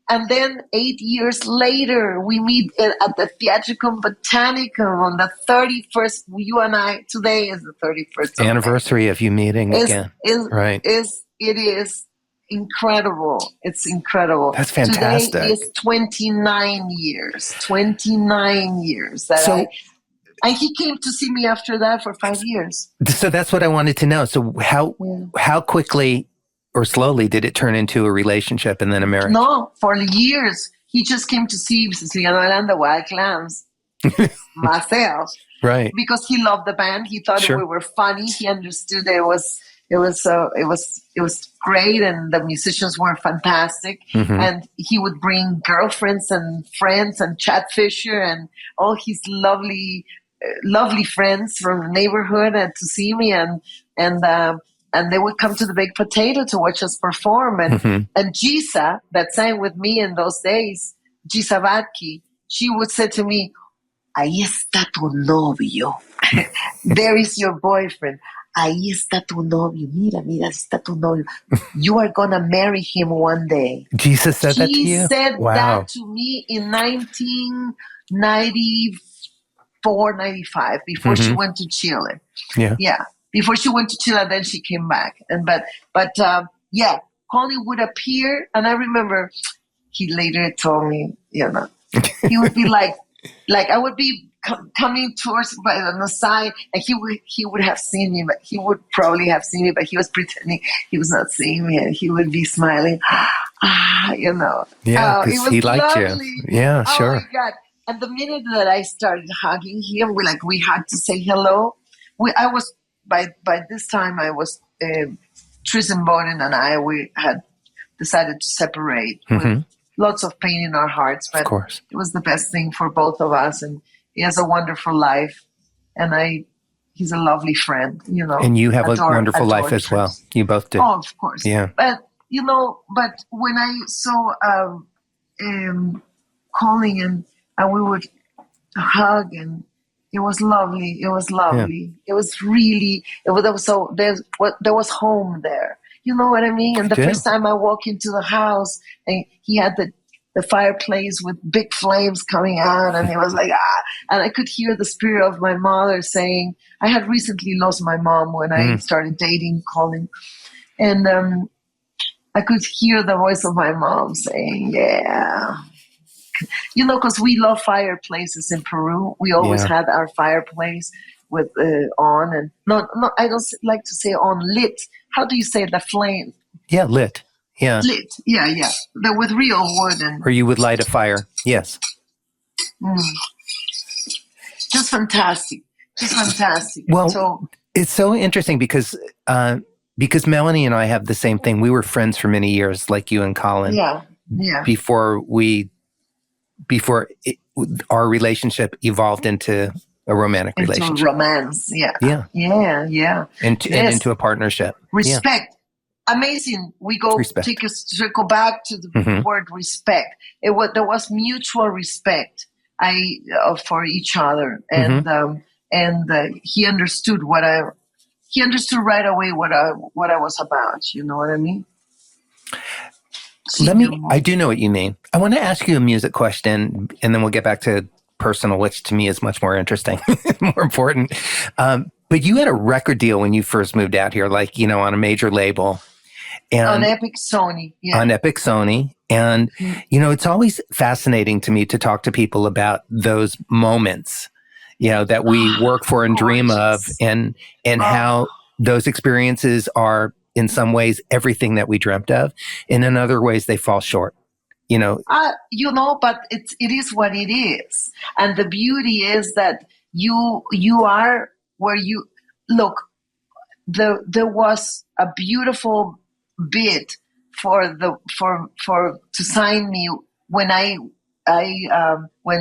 and then 8 years later, we meet at the Theatricum Botanicum on the 31st. You and I, today is the 31st anniversary of you meeting again. Right. It is incredible. It's incredible. That's fantastic. Today is 29 years. 29 years that and he came to see me after that for 5 years. So that's what I wanted to know. So how quickly or slowly did it turn into a relationship and then a marriage? No, for years. He just came to see Cecilia Noël and the Wild Clams. Myself. Right. Because he loved the band. He thought we were funny. He understood it was great, and the musicians were fantastic. Mm-hmm. And he would bring girlfriends and friends and Chad Fisher and all his lovely friends from the neighborhood to see me, and they would come to the Baked Potato to watch us perform. And and Gisa, that sang with me in those days, Gisa Vatki, she would say to me, "Ahí está tu novio." There is your boyfriend. Ahí está tu novio. Mira, está tu novio. You are going to marry him one day. Jesus said that to you? She said that to me in 1994, 95, before she went to Chile. Yeah. Before she went to Chile, then she came back. But Colin would appear, and I remember he later told me, he would be like I would be coming towards on the side, and he would have seen me, but he would probably have seen me, but he was pretending he was not seeing me, and he would be smiling, Yeah, because he liked lovely. You. Yeah, sure. Oh my God! And the minute that I started hugging him, we had to say hello. I was by this time Tristan Bowden and we had decided to separate. With lots of pain in our hearts, but of course. It was the best thing for both of us, and he has a wonderful life, and he's a lovely friend, And you have a wonderful life as well. You both do. Oh, of course. Yeah. But when I saw Colin and we would hug, and it was lovely. It was lovely. Yeah. It was really. There was home there. You know what I mean? And the first time I walked into the house, and he had the fireplace with big flames coming out, and it was like, and I could hear the spirit of my mother saying, I had recently lost my mom when I started dating Colin, and I could hear the voice of my mom saying, yeah. Because we love fireplaces in Peru. We always had our fireplace with on, and no, I don't like to say on, lit. How do you say the flame? Yeah, lit. Yeah. Lit. Yeah. With real wood. Or you would light a fire. Yes. Just fantastic. Well, it's so interesting because Melanie and I have the same thing. We were friends for many years, like you and Colin. Yeah. Before our relationship evolved into a romantic relationship. Into romance, yeah. And into a partnership. Respect. Yeah. Amazing. We take a circle back to the word respect. There was mutual respect for each other, and he understood he understood right away what I was about. You know what I mean? I do know what you mean. I want to ask you a music question, and then we'll get back to personal, which to me is much more interesting, more important. But you had a record deal when you first moved out here, on a major label. And on Epic Sony. Yeah. On Epic Sony. And, it's always fascinating to me to talk to people about those moments, that we work for and dream of, and how those experiences are in some ways everything that we dreamt of, and in other ways they fall short. But it is what it is, and the beauty is that you are where you look. There was a beautiful bid to sign me when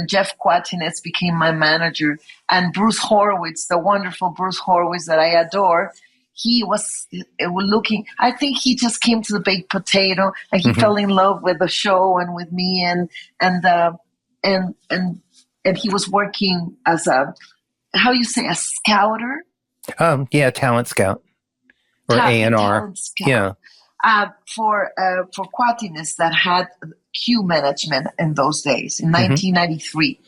Jeff Quatinez became my manager, and Bruce Horowitz, the wonderful Bruce Horowitz that I adore. He was looking. I think he just came to the Baked Potato, and he fell in love with the show and with me, and and he was working as a, how you say, a scouter? Talent scout or A&R. Yeah. For Quatiness that had Q management in those days in 1993.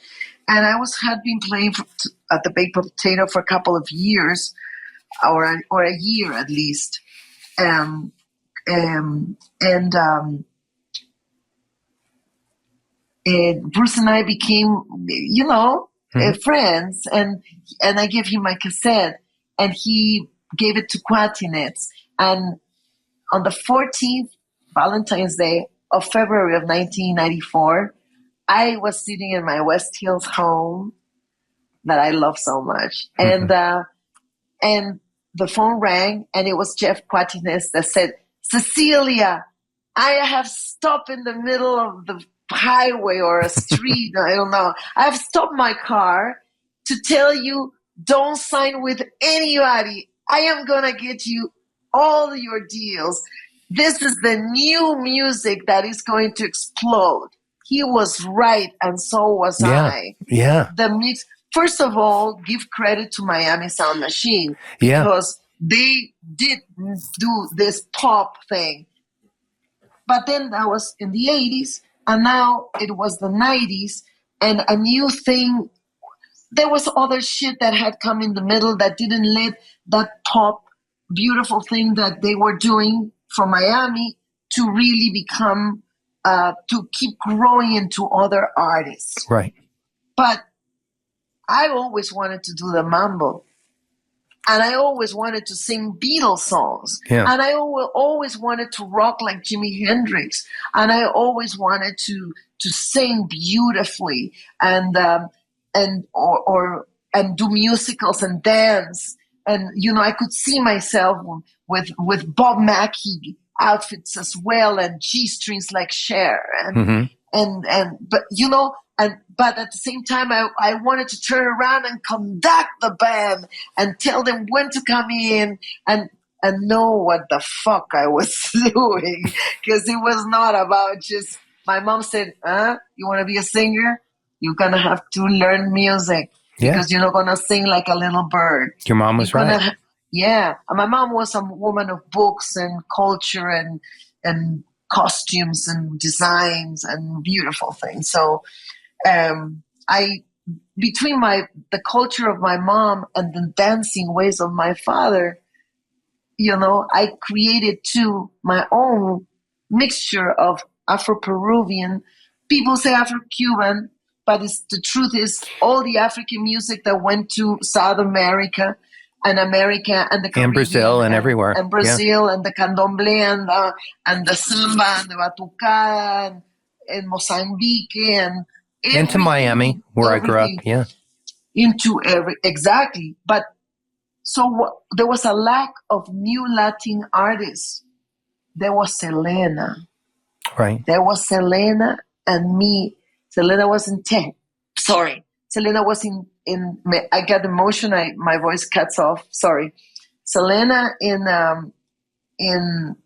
And I had been playing at the Baked Potato for a couple of years, or a year at least. Bruce and I became, friends, and I gave him my cassette, and he gave it to Quatinets. And on the 14th, Valentine's Day of February of 1994, I was sitting in my West Hills home that I love so much, and the phone rang, and it was Jeff Quatinez that said, "Cecilia, I have stopped in the middle of the highway or a street, I don't know. I have stopped my car to tell you, don't sign with anybody. I am going to get you all your deals. This is the new music that is going to explode." He was right, and so was I. Yeah. The mix. First of all, give credit to Miami Sound Machine, because they did do this pop thing. But then that was in the 80s, and now it was the 90s, and a new thing. There was other shit that had come in the middle that didn't let that pop, beautiful thing that they were doing from Miami to really become, to keep growing into other artists. Right. But I always wanted to do the mambo. And I always wanted to sing Beatles songs. Yeah. And I always wanted to rock like Jimi Hendrix. And I always wanted to sing beautifully and do musicals and dance. And, I could see myself with Bob Mackie outfits as well, and G-strings like Cher. But at the same time, I wanted to turn around and conduct the band and tell them when to come in and know what the fuck I was doing. Because it was not about just, my mom said, you want to be a singer? You're going to have to learn music. Yeah. Because you're not going to sing like a little bird. Your mom was right. And my mom was a woman of books and culture and costumes and designs and beautiful things. So between the culture of my mom and the dancing ways of my father, I created too my own mixture of Afro-Peruvian. People say Afro-Cuban, but the truth is all the African music that went to South America and America and the Caribbean, and Brazil and everywhere, and Brazil, and the candomblé and the samba and the batucada and Mozambique and to Miami, where I grew up, exactly. But there was a lack of new Latin artists. There was Selena, right? There was Selena and me. Selena was in 10. Sorry, Selena was in. I got emotion. My voice cuts off. Sorry, Selena in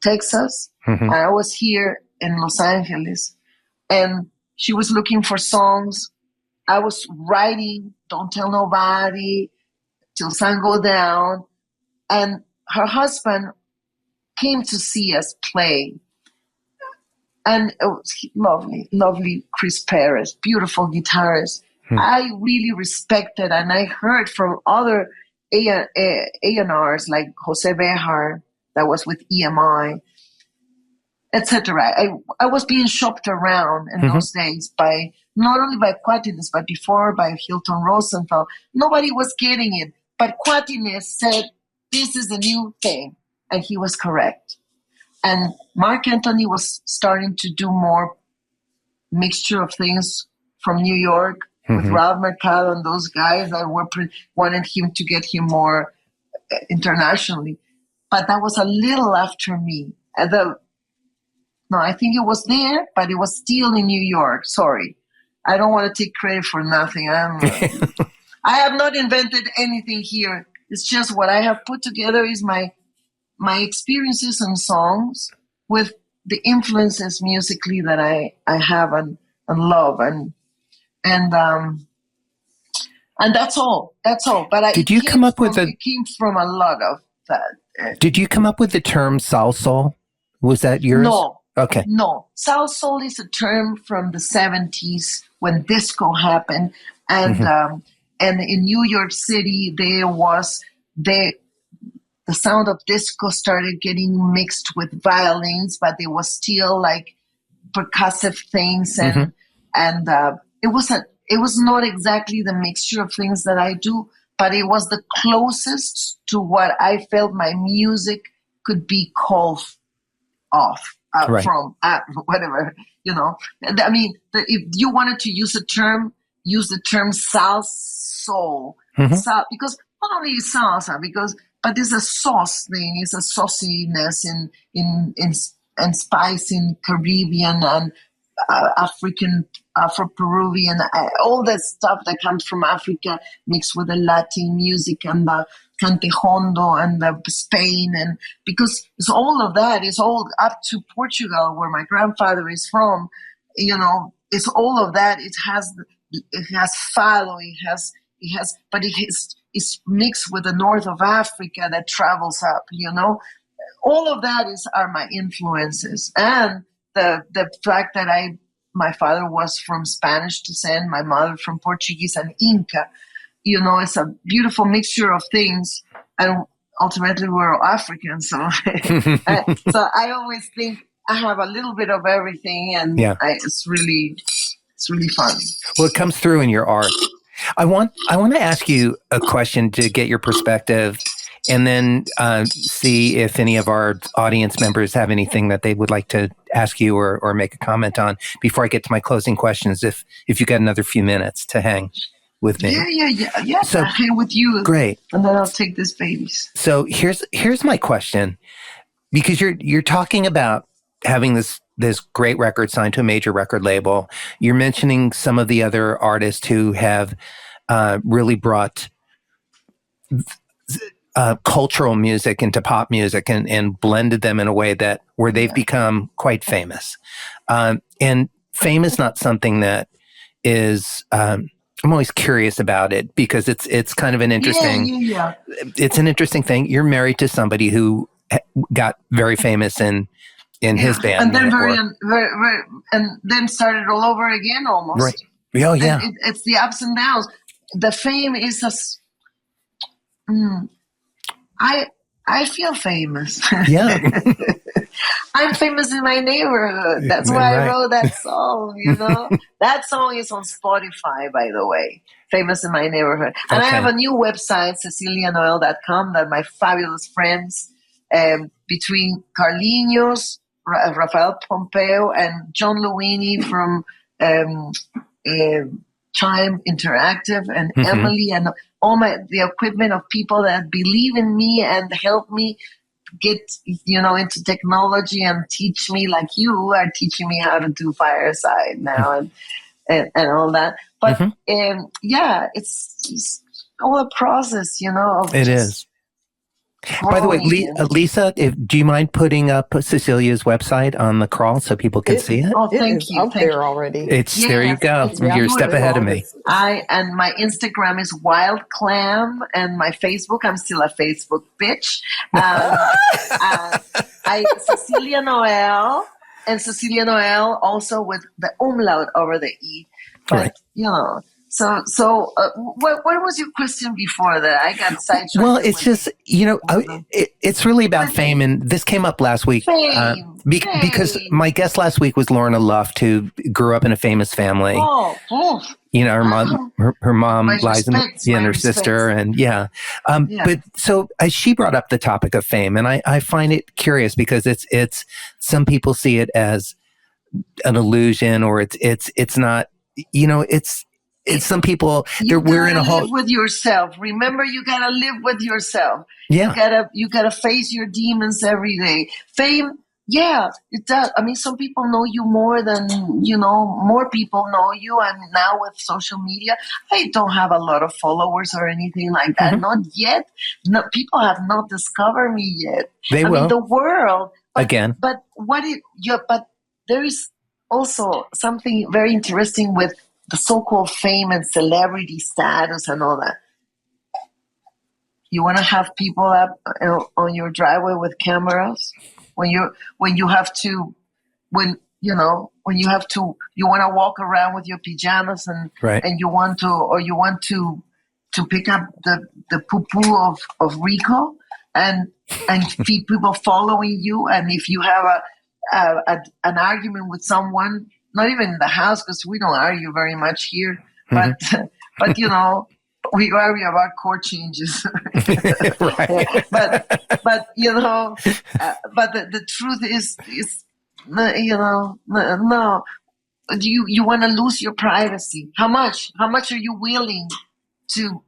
Texas. And I was here in Los Angeles, and she was looking for songs. I was writing "Don't Tell Nobody," "Till Sun Go Down," and her husband came to see us play. And it was lovely, lovely Chris Perez, beautiful guitarist. I really respected, and I heard from other A&Rs like Jose Bejar, that was with EMI, etc. I was being shopped around in those days by not only by Quatinez, but before by Hilton Rosenthal. Nobody was getting it, but Quatinez said, "This is a new thing," and he was correct. And Mark Anthony was starting to do more mixture of things from New York with Ralph Mercado and those guys that wanted him to get him more internationally. But that was a little after me. No, I think it was there, but it was still in New York. Sorry. I don't want to take credit for nothing. I have not invented anything here. It's just what I have put together is my experiences and songs with the influences musically that I have and love. And and that's all. But did you come up with it came from a lot of that. Did you come up with the term salsa? Was that yours? No. Okay. No. Salsa is a term from the 70s when disco happened. And and in New York City, there was the sound of disco started getting mixed with violins, but there was still like percussive things, and it was not exactly the mixture of things that I do, but it was the closest to what I felt my music could be called off from whatever, you know. I mean, if you wanted to use use the term salsa, because not only afro but there's a sauce thing, it's a sauciness in spice in Caribbean and Afro-Peruvian, all that stuff that comes from Africa mixed with the Latin music and the cantejondo and the Spain, and because it's all of that is all up to Portugal, where my grandfather is from. You know, it's all of that. It has fado, but it's mixed with the north of Africa that travels up. You know, all of that are my influences, and the fact that my father was from Spanish descent, my mother from Portuguese and Inca. You know, it's a beautiful mixture of things, and ultimately we're all African. So, so I always think I have a little bit of everything, and it's really fun. Well, it comes through in your art. I want to ask you a question to get your perspective, and then see if any of our audience members have anything that they would like to ask you or make a comment on before I get to my closing questions. If you got another few minutes to hang with me. Yeah. So, I'll hang with you. Great. And then I'll take this babies. So here's my question, because you're talking about having this great record signed to a major record label. You're mentioning some of the other artists who have really brought cultural music into pop music and blended them in a way where they've become quite famous. And fame is not something that is, I'm always curious about it, because it's kind of an interesting, it's an interesting thing. You're married to somebody who got very famous in his band. And then and then started all over again almost. Right. Oh, yeah. It's the ups and downs. The fame is I feel famous. Yeah. I'm famous in my neighborhood. That's why I wrote that song, you know. That song is on Spotify, by the way. Famous in my neighborhood. And I have a new website, CeciliaNoel.com, that my fabulous friends, between Carlinhos, Rafael Pompeo, and John Luini from Chime Interactive, and Emily, and all the equipment of people that believe in me and help me get, you know, into technology and teach me, like you are teaching me how to do Fireside now and all that. But it's all a process, you know. It is. By the way, Lisa, do you mind putting up Cecilia's website on the crawl so people can see it? Oh, thank you. Up there already. There you go. You're a step ahead of me. And my Instagram is Wild Clam, and my Facebook, I'm still a Facebook bitch. Cecilia Noël, and Cecilia Noël also with the umlaut over the E. But, you know. So, what was your question before that? I got sidetracked. Well, it's just, you know, it's really about fame, and this came up last week because my guest last week was Lorna Luft, who grew up in a famous family. You know, her mom lies in her sister, and but so she brought up the topic of fame, and I find it curious because it's some people see it as an illusion, or it's not, you know, it's some people, we're in a whole... live with yourself. Remember, you gotta live with yourself. Yeah. You gotta face your demons every day. Fame, it does. I mean, some people know you more than, you know, more people know you. And now with social media, I don't have a lot of followers or anything like that. Not yet. No, people have not discovered me yet. They will. mean, the world. Again. But but there is also something very interesting with the so-called fame and celebrity status and all that. You want to have people up on your driveway with cameras when you want to walk around with your pajamas and you want to pick up the poo-poo of Rico and people following you, and if you have an argument with someone, not even in the house because we don't argue very much here, but we argue about court changes. Right. but the truth is no. You want to lose your privacy? How much are you willing to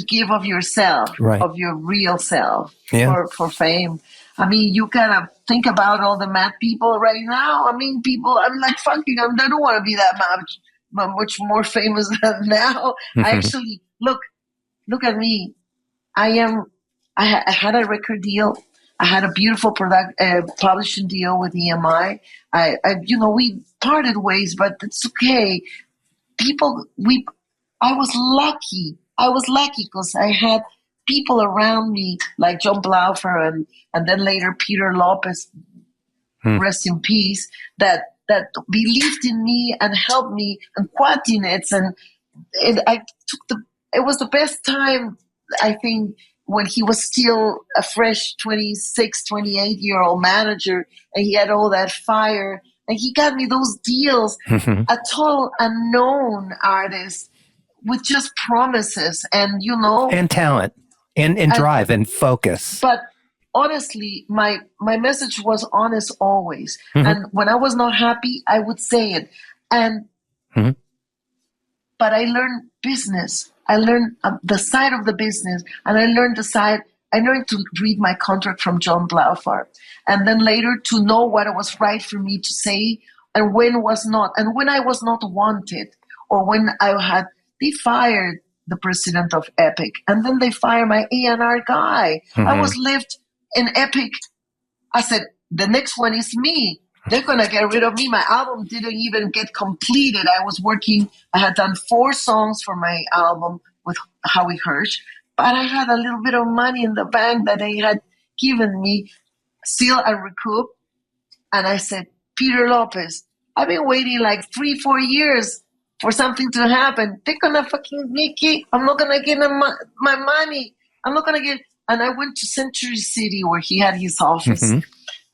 give of yourself, of your real self, for fame? I mean, you gotta think about all the mad people right now. I mean, I'm like, fucking, I don't want to be that much more famous than now. I actually, look at me. I had a record deal. I had a beautiful publishing deal with EMI. We parted ways, but it's okay. I was lucky. Because I had people around me like John Blaufer and then later Peter Lopez, rest in peace, that believed in me and helped me, and Quatinets, and it was the best time, I think, when he was still a fresh 26, 28-year-old manager, and he had all that fire, and he got me those deals, a total unknown artist with just promises and and talent and drive and focus. But honestly, my message was honest always. And when I was not happy, I would say it. And but I learned business. I learned the side of the business, and I learned to read my contract from John Blaufer, and then later to know what was right for me to say and when was not, and when I was not wanted, or when they fired the president of Epic, and then they fired my A&R guy. I was left in Epic. I said, the next one is me. They're going to get rid of me. My album didn't even get completed. I had done 4 songs for my album with Howie Hirsch, but I had a little bit of money in the bank that they had given me, still a recoup. And I said, Peter Lopez, I've been waiting like 3-4 years for something to happen. They're going to fucking make it. I'm not going to get my money. I'm not going to get. And I went to Century City where he had his office.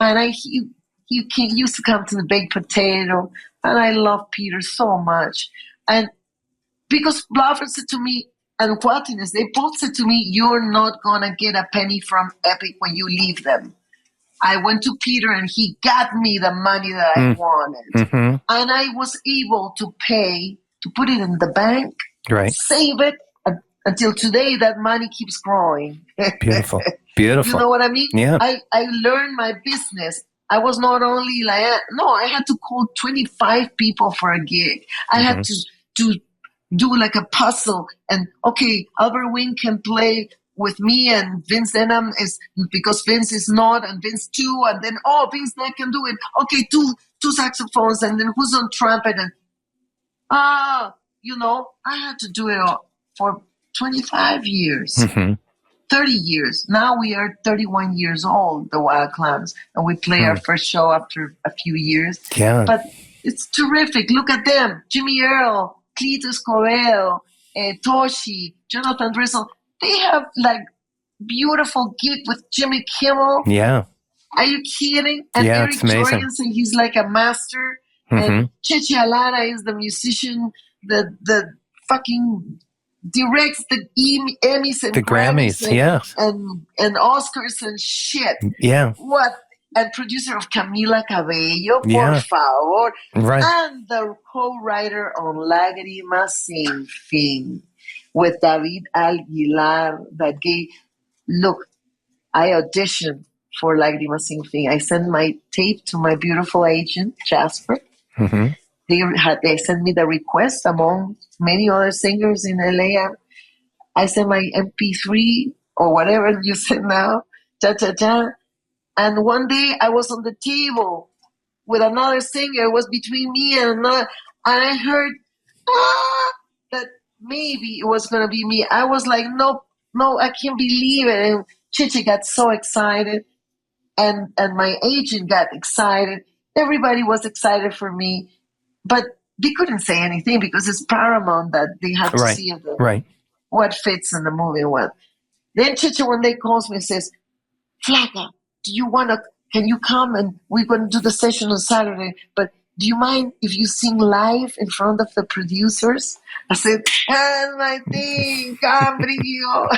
And he used to come to the Baked Potato. And I love Peter so much. And because Blaufer said to me, and Quatines, they both said to me, you're not going to get a penny from Epic when you leave them. I went to Peter and he got me the money that I wanted. And I was able to put it in the bank, save it until today. That money keeps growing. Beautiful. You know what I mean? Yeah. I learned my business. I was not only I had to call 25 people for a gig. I had to do like a puzzle, and okay, Albert Wing can play with me, and Vince Denham is, because Vince is not, and Vince too, and then Vince Neck can do it. Okay, two saxophones, and then who's on trumpet, and I had to do it all for 25 years, 30 years. Now we are 31 years old, the Wild Clams, and we play our first show after a few years. Yeah, but it's terrific. Look at them: Jimmy Earl, Cletus Escobedo, Toshi, Jonathan Drizzle. They have like beautiful gig with Jimmy Kimmel. Yeah. Are you kidding? And Eric Jorgensen, he's like a master. And Chechi Alara is the musician, the fucking directs the Emmys and the Grammys, and Oscars and shit. Yeah. What? And producer of Camila Cabello, por favor. Right. And the co-writer on Lágrimas Sin Fin with David Aguilar. I auditioned for Lágrimas Sin Fin. I sent my tape to my beautiful agent, Jasper. They sent me the request among many other singers in LA. I sent my MP3 or whatever you said now, and one day I was on the table with another singer. It was between me and another, and I heard that maybe it was going to be me. I was like, no, I can't believe it. And Chichi got so excited, and my agent got excited. Everybody was excited for me, but they couldn't say anything because it's Paramount that they have to see what fits in the movie and what. Then Chichi one day calls me and says, Flaca, can you come and we're going to do the session on Saturday, but do you mind if you sing live in front of the producers? I said, that's my thing, cabrillo.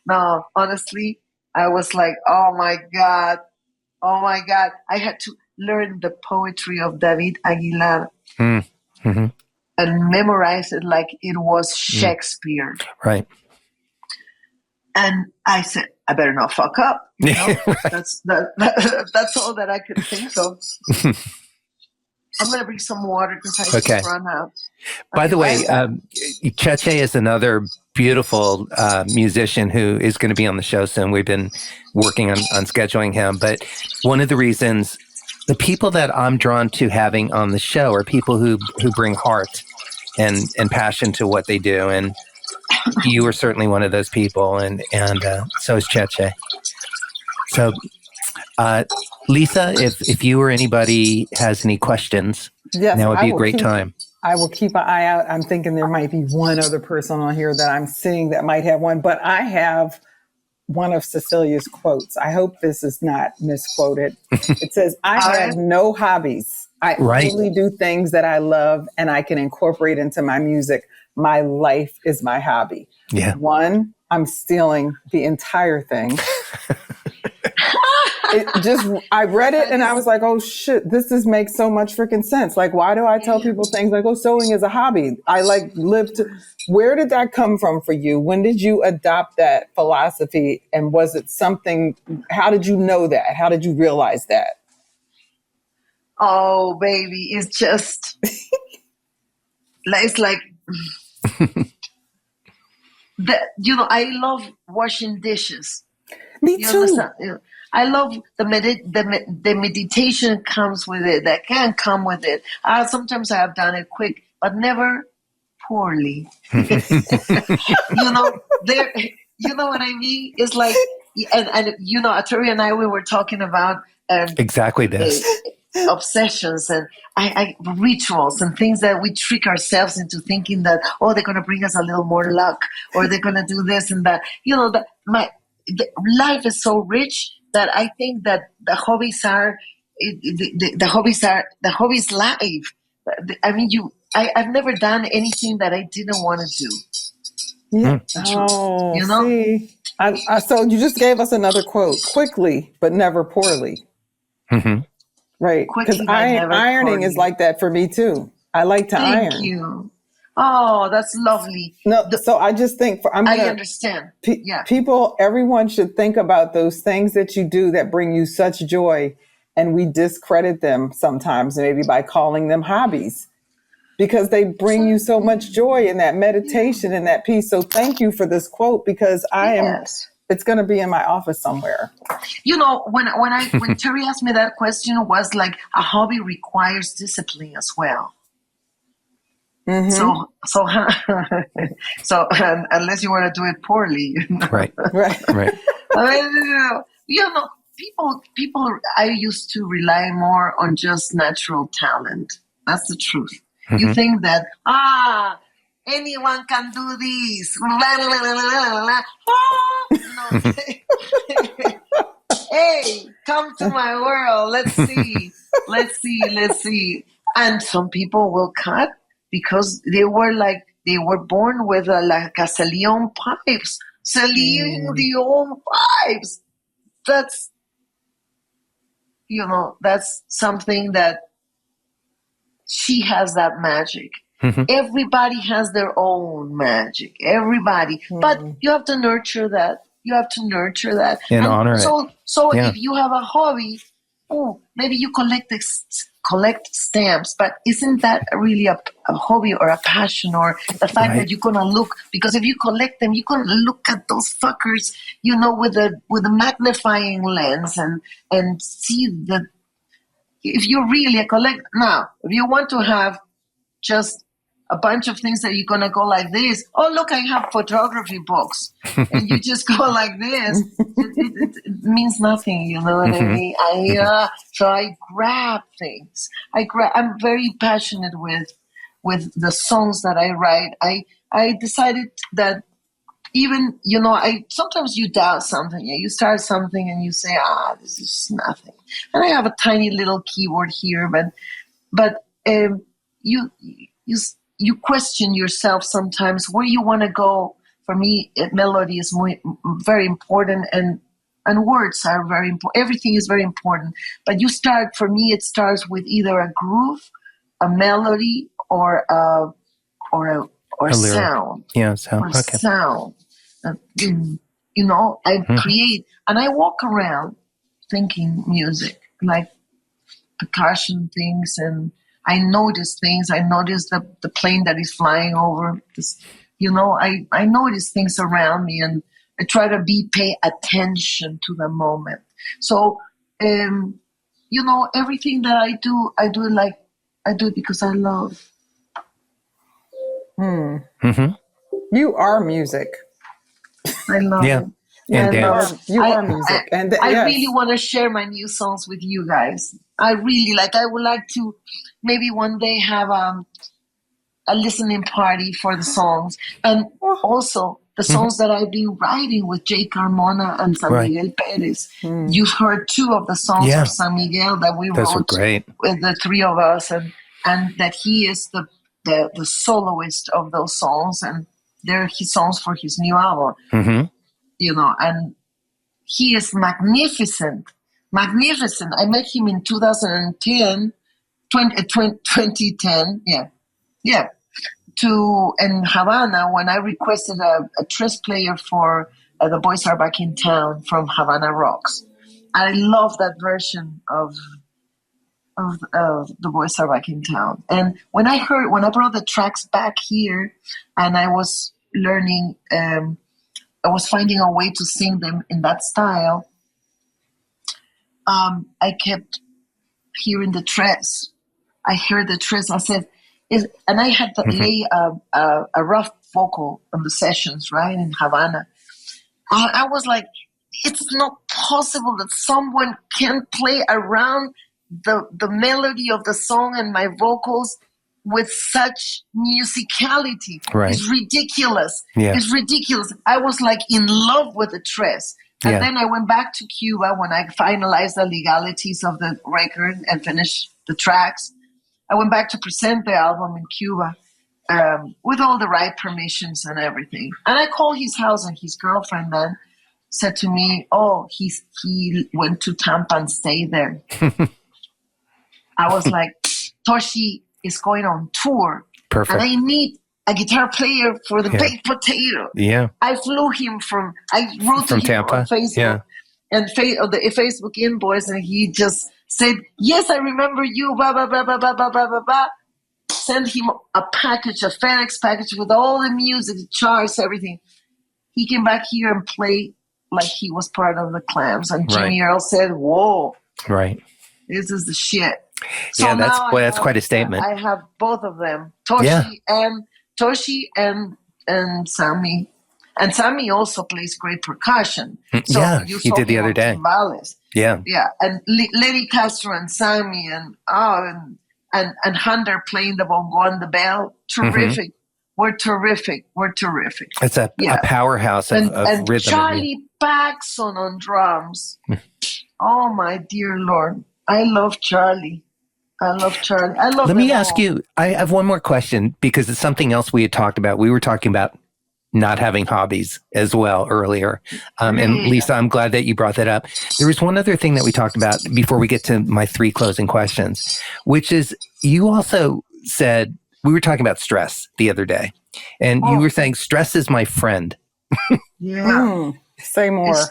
No, honestly, I was like, oh my God. I had to learn the poetry of David Aguilar and memorize it like it was Shakespeare. Right. And I said, I better not fuck up. You know? That's all that I could think of. I'm going to bring some water because I just run out. By the way, Cheche is another beautiful musician who is going to be on the show soon. We've been working on scheduling him. But one of the reasons, the people that I'm drawn to having on the show are people who bring heart and passion to what they do. And you are certainly one of those people. And so is Cheche. So, Lisa, if you or anybody has any questions, now would be a great time. I will keep an eye out. I'm thinking there might be one other person on here that I'm seeing that might have one, but I have one of Cecilia's quotes. I hope this is not misquoted. It says, I have no hobbies. I only do things that I love and I can incorporate into my music. My life is my hobby. Yeah. One, I'm stealing the entire thing. I read it and I was like, oh shit, makes so much freaking sense. Like, why do I tell people things like, oh, sewing is a hobby? Where did that come from for you? When did you adopt that philosophy? And was it something, how did you know that? How did you realize that? Oh, baby, it's just, it's like, I love washing dishes. Me too. I love the meditation comes with it. That can come with it. Sometimes I have done it quick, but never poorly. You know what I mean? It's like, and Arturi and I, we were talking about exactly this. Obsessions and rituals and things that we trick ourselves into thinking that, oh, they're going to bring us a little more luck, or they're going to do this and that. Life is so rich that I think that the hobbies are life. I mean, I've never done anything that I didn't want to do. Yeah. See, so you just gave us another quote: quickly, but never poorly. Mm-hmm. Right. Because ironing is like that for me too. I like to iron. Thank you. Oh, that's lovely. No, so I just think I understand. Everyone should think about those things that you do that bring you such joy, and we discredit them sometimes, maybe by calling them hobbies, because they bring you so much joy in that meditation and that peace. So thank you for this quote, because it's going to be in my office somewhere. When Terry asked me that question, was like, a hobby requires discipline as well. Mm-hmm. So unless you want to do it poorly, right. People. I used to rely more on just natural talent. That's the truth. Mm-hmm. You think that anyone can do this. Hey, come to my world. Let's see. And some people will cut because they were born with like a Celine pipes. Celine Dion pipes. That's something that she has, that magic. Mm-hmm. Everybody has their own magic. Everybody. Mm-hmm. But you have to nurture that. And honor it. So if you have a hobby, maybe you collect stamps, but isn't that really a hobby or a passion, or the fact that you're gonna look, because if you collect them, you're gonna look at those fuckers, with a magnifying lens and see that if you're really a collector. Now, if you want to have just a bunch of things that you're going to go like this. Oh, look, I have photography books. And you just go like this. It means nothing, you know what I mean? So I grab things. I'm very passionate with the songs that I write. I decided that even, you know, sometimes you doubt something. You start something and you say, this is nothing. And I have a tiny little keyboard here, but you question yourself sometimes where you want to go. For me, melody is very important, and words are very important. Everything is very important. But for me, it starts with either a groove, a melody, or a sound. Yeah, sound. Or Okay. sound. You know, I create, and I walk around thinking music, like percussion things, and I notice things. I notice the plane that is flying over. You know, I notice things around me, and I try to pay attention to the moment. So, you know, everything that I do it because I love. You are music. I love it. And dance. You are music. I really want to share my new songs with you guys. I would like to maybe one day have a listening party for the songs. And also the songs that I've been writing with Jay Carmona and San Miguel Perez. You've heard 2 of the songs of San Miguel that we wrote with the 3 of us, and that he is the soloist of those songs, and they're his songs for his new album. You know, and he is magnificent. I met him in 2010, in Havana, when I requested a tres player for The Boys Are Back in Town from Havana Rocks. I love that version of The Boys Are Back in Town. And when I brought the tracks back here, and I was learning, I was finding a way to sing them in that style, I kept hearing the tres. I heard the tres. I said, and I had to lay a rough vocal on the sessions, right, in Havana. I was like, it's not possible that someone can play around the melody of the song and my vocals with such musicality. Right. It's ridiculous. Yeah. It's ridiculous. I was like in love with the tres. And then I went back to Cuba when I finalized the legalities of the record and finished the tracks. I went back to present the album in Cuba with all the right permissions and everything. And I called his house, and his girlfriend then said to me, he went to Tampa and stayed there. I was like, Toshi is going on tour. Perfect. And I need a guitar player for the baked potato. Yeah. I flew him I wrote to him Tampa. on Facebook and the Facebook invoice, and he just said, yes, I remember you, blah, blah, blah, blah, blah, blah, blah, blah, blah. Send him a FedEx package with all the music, the charts, everything. He came back here and played like he was part of the Clams. And Jimmy Earl said, whoa. Right. This is the shit. So that's quite a statement. I have both of them, Toshi and Sammy. And Sammy also plays great percussion. So he did the other day. Timbales. Yeah. And Lenny Castro and Sammy and Hunter playing the bongo and the bell. Terrific. We're terrific. It's a powerhouse of rhythm. Charlie Paxson on drums. Oh my dear Lord. I love Charlie. Let me ask you, I have one more question, because it's something else we had talked about. We were talking about not having hobbies as well earlier. And Lisa, I'm glad that you brought that up. There was one other thing that we talked about before we get to my 3 closing questions, which is you also said, we were talking about stress the other day, and you were saying stress is my friend. Say more.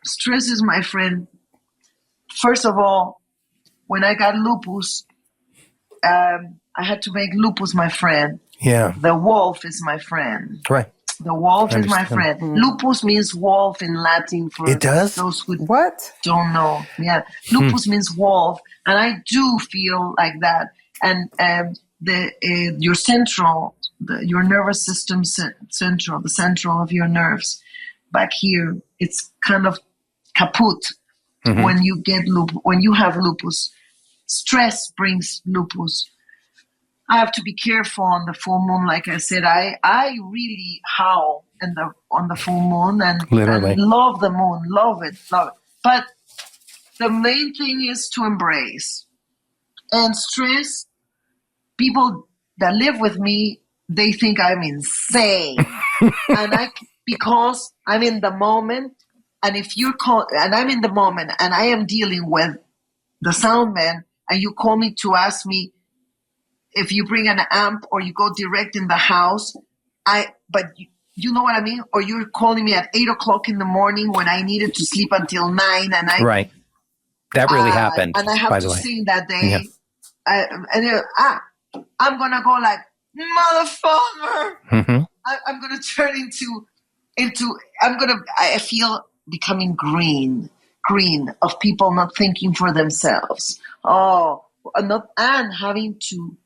Stress is my friend. First of all, when I got lupus, I had to make lupus my friend. Yeah. The wolf is my friend. Right. The wolf is my friend. Lupus means wolf in Latin for those who don't know. Yeah. Lupus means wolf. And I do feel like that. and your central, your nervous system central, the central of your nerves back here, it's kind of kaput when you get when you have lupus. Stress brings lupus. I have to be careful on the full moon. Like I said, I really howl on the full moon and love the moon, love it. But the main thing is to embrace. And stress, people that live with me, they think I'm insane. Because I'm in the moment, and I'm in the moment, and I am dealing with the sound man, and you call me to ask me if you bring an amp or you go direct in the house, but you know what I mean? Or you're calling me at 8:00 in the morning when I needed to sleep until 9, and right. That really happened. And I have to sing that day. Yeah. I'm gonna go like motherfucker. I'm gonna turn into. I feel becoming green of people not thinking for themselves. And having to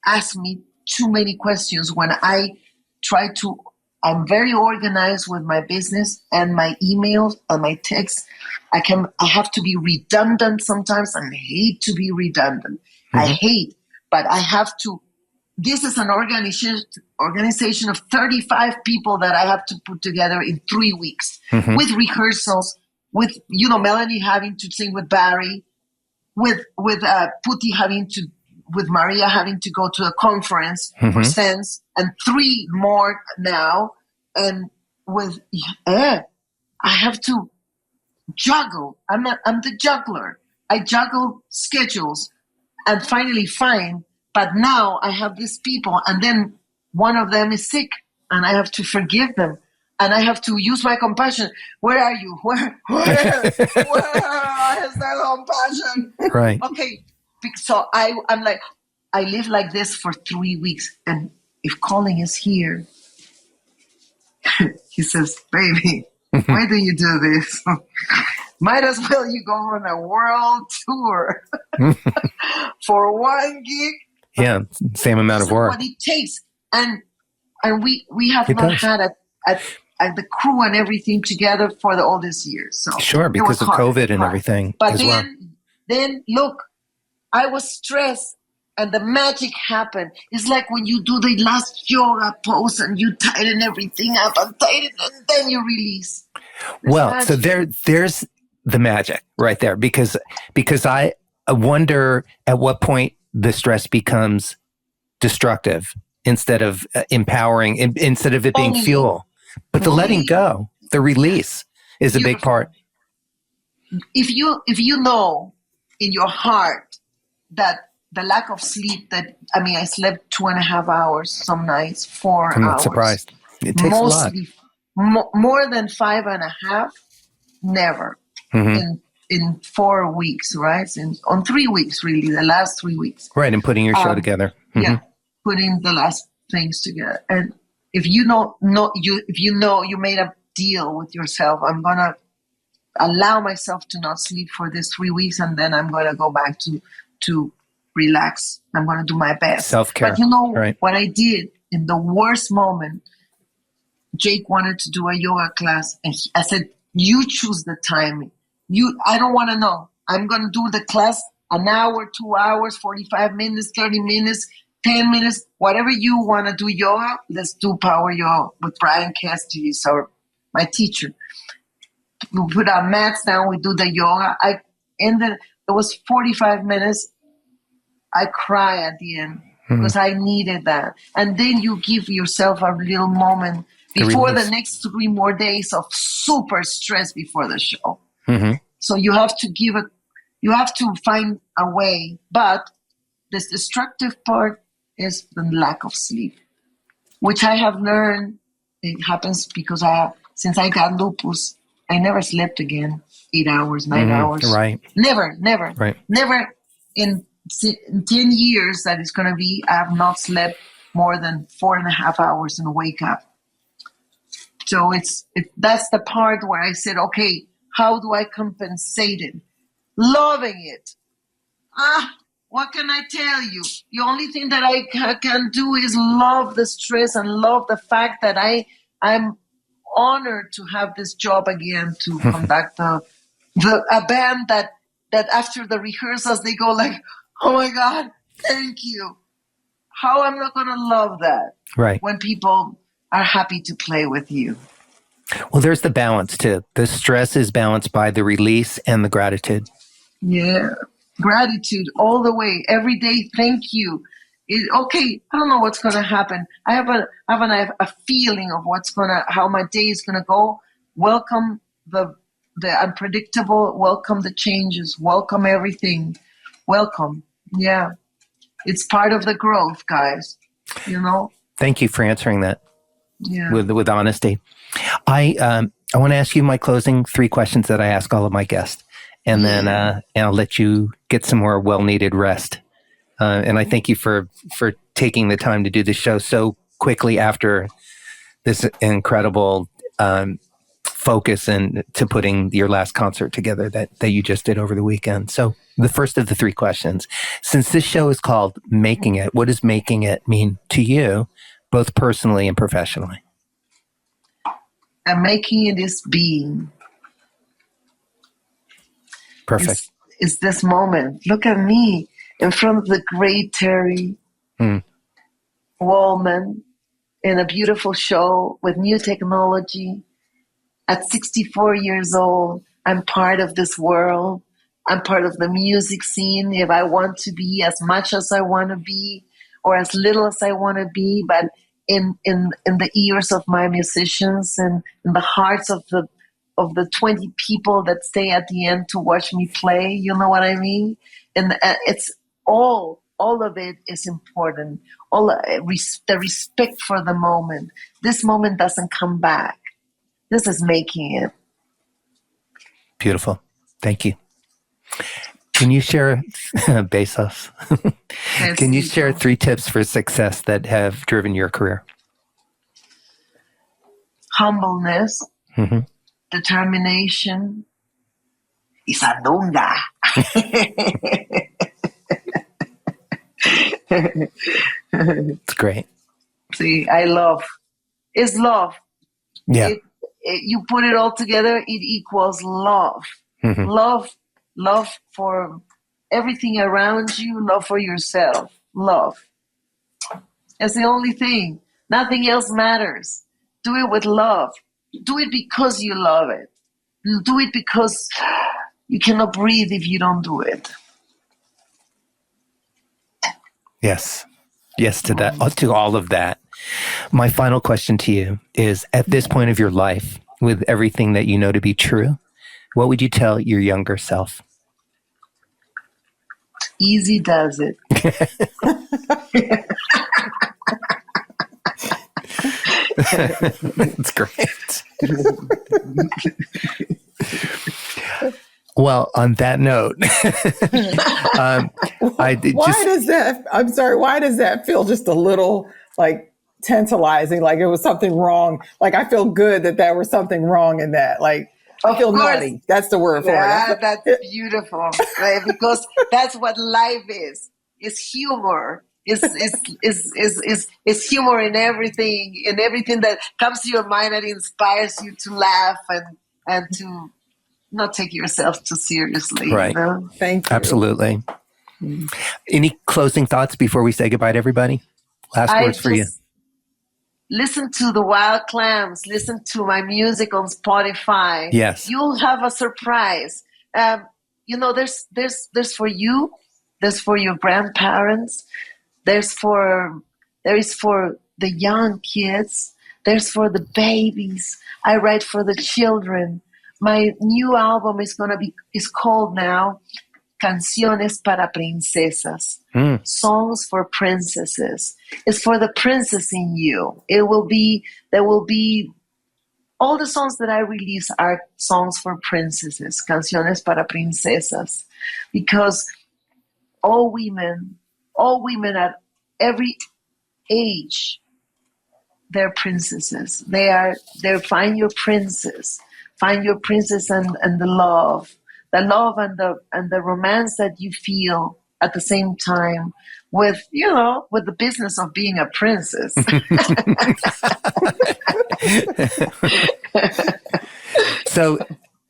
ask me too many questions when I try to. I'm very organized with my business and my emails and my texts. I have to be redundant sometimes. I hate to be redundant. But I have to. This is an organization of 35 people that I have to put together in 3 weeks with rehearsals, with Melanie having to sing with Barry, with Putti with Maria having to go to a conference for Sense, and 3 more now, and with I have to juggle. I'm the juggler. I juggle schedules, and finally find. But now I have these people, and then one of them is sick, and I have to forgive them, and I have to use my compassion. Where are you? Where is that compassion? Right. Okay. So I'm like, I live like this for 3 weeks, and if Colin is here, he says, "Baby, why do you do this? Might as well you go on a world tour for 1 gig." Yeah, same amount of work. What it takes, and we have not had the crew and everything together for all these years. So sure, because of COVID and everything. But then look, I was stressed, and the magic happened. It's like when you do the last yoga pose and you tighten everything up and then you release. So there's the magic right there, because I wonder at what point the stress becomes destructive instead of empowering, instead of it being fuel. But the letting go, the release is a big part. If you know in your heart that the lack of sleep, I slept 2.5 hours some nights, 4 hours. I'm not surprised. It takes mostly, a lot. More than 5.5, never. In 4 weeks, right? On 3 weeks, really, the last 3 weeks. Right, and putting your show together. Yeah, putting the last things together. And if you know you made a deal with yourself, I'm gonna allow myself to not sleep for this 3 weeks, and then I'm gonna go back to relax. I'm gonna do my best. Self-care. But what I did in the worst moment, Jake wanted to do a yoga class, and I said, "You choose the timing. I don't want to know. I'm going to do the class 1 hour, 2 hours, 45 minutes, 30 minutes, 10 minutes, whatever you want to do yoga. Let's do power yoga with Brian Cassidy, my teacher. We put our mats down. We do the yoga. It was 45 minutes. I cry at the end because I needed that. And then you give yourself a little moment before the next 3 more days of super stress before the show. So you have to find a way. But this destructive part is the lack of sleep, which I have learned. It happens because since I got lupus, I never slept again 8 hours, 9 hours. Right. Never. Right. Never in 10 years that it's going to be, I have not slept more than 4.5 hours and wake up. So that's the part where I said, okay, how do I compensate it? Loving it. what can I tell you? The only thing that I can do is love the stress and love the fact that I'm honored to have this job again, to conduct a band that after the rehearsals they go like, oh my God, thank you. How I'm not going to love that, right? When people are happy to play with you. Well, there's the balance too. The stress is balanced by the release and the gratitude. Yeah, gratitude all the way, every day. Thank you. Okay, I don't know what's going to happen. I have a feeling of how my day is going to go. Welcome the unpredictable. Welcome the changes. Welcome everything. Welcome. Yeah, it's part of the growth, guys. You know. Thank you for answering that. Yeah. With honesty. I want to ask you my closing 3 questions that I ask all of my guests, and then I'll let you get some more well-needed rest. And I thank you for taking the time to do the show so quickly after this incredible focus and to putting your last concert together that you just did over the weekend. So the first of the 3 questions, since this show is called Making It, what does making it mean to you, both personally and professionally? And making it is being. Perfect. It's this moment. Look at me in front of the great Terry Wollman in a beautiful show with new technology. At 64 years old, I'm part of this world. I'm part of the music scene. If I want to be as much as I want to be or as little as I want to be, but in the ears of my musicians and in the hearts of the 20 people that stay at the end to watch me play, you know what I mean? And it's all of it is important. The respect for the moment. This moment doesn't come back. This is making it. Beautiful. Thank you. Can you share, Besos? Can you share 3 tips for success that have driven your career? Humbleness, determination, Isadonga. It's great. See, I love. It's love. Yeah. You put it all together, it equals love. Love for everything around you, love for yourself, love. That's the only thing. Nothing else matters. Do it with love. Do it because you love it. Do it because you cannot breathe if you don't do it. Yes. Yes to that, to all of that. My final question to you is, at this point of your life, with everything that you know to be true, what would you tell your younger self? Easy does it. That's great. Well, on that note, why does that feel just a little like tantalizing? Like it was something wrong. Like I feel good that there was something wrong in that. Like I feel naughty. That's the word for it. That's beautiful, right? Because that's what life is. It's humor. It's humor in everything that comes to your mind and inspires you to laugh and to not take yourself too seriously. Right. You know? Thank you. Absolutely. Any closing thoughts before we say goodbye to everybody? Last words for you. Listen to the Wild Clams. Listen to my music on Spotify. Yes. You'll have a surprise. There's for you. There's for your grandparents. There is for the young kids. There's for the babies. I write for the children. My new album is called now Canciones para Princesas. Songs for princesses. It's for the princess in you. There will be all the songs that I release are songs for princesses, Canciones para Princesas, because all women at every age, they're princesses. They're find your princess and the love and the romance that you feel at the same time with the business of being a princess. So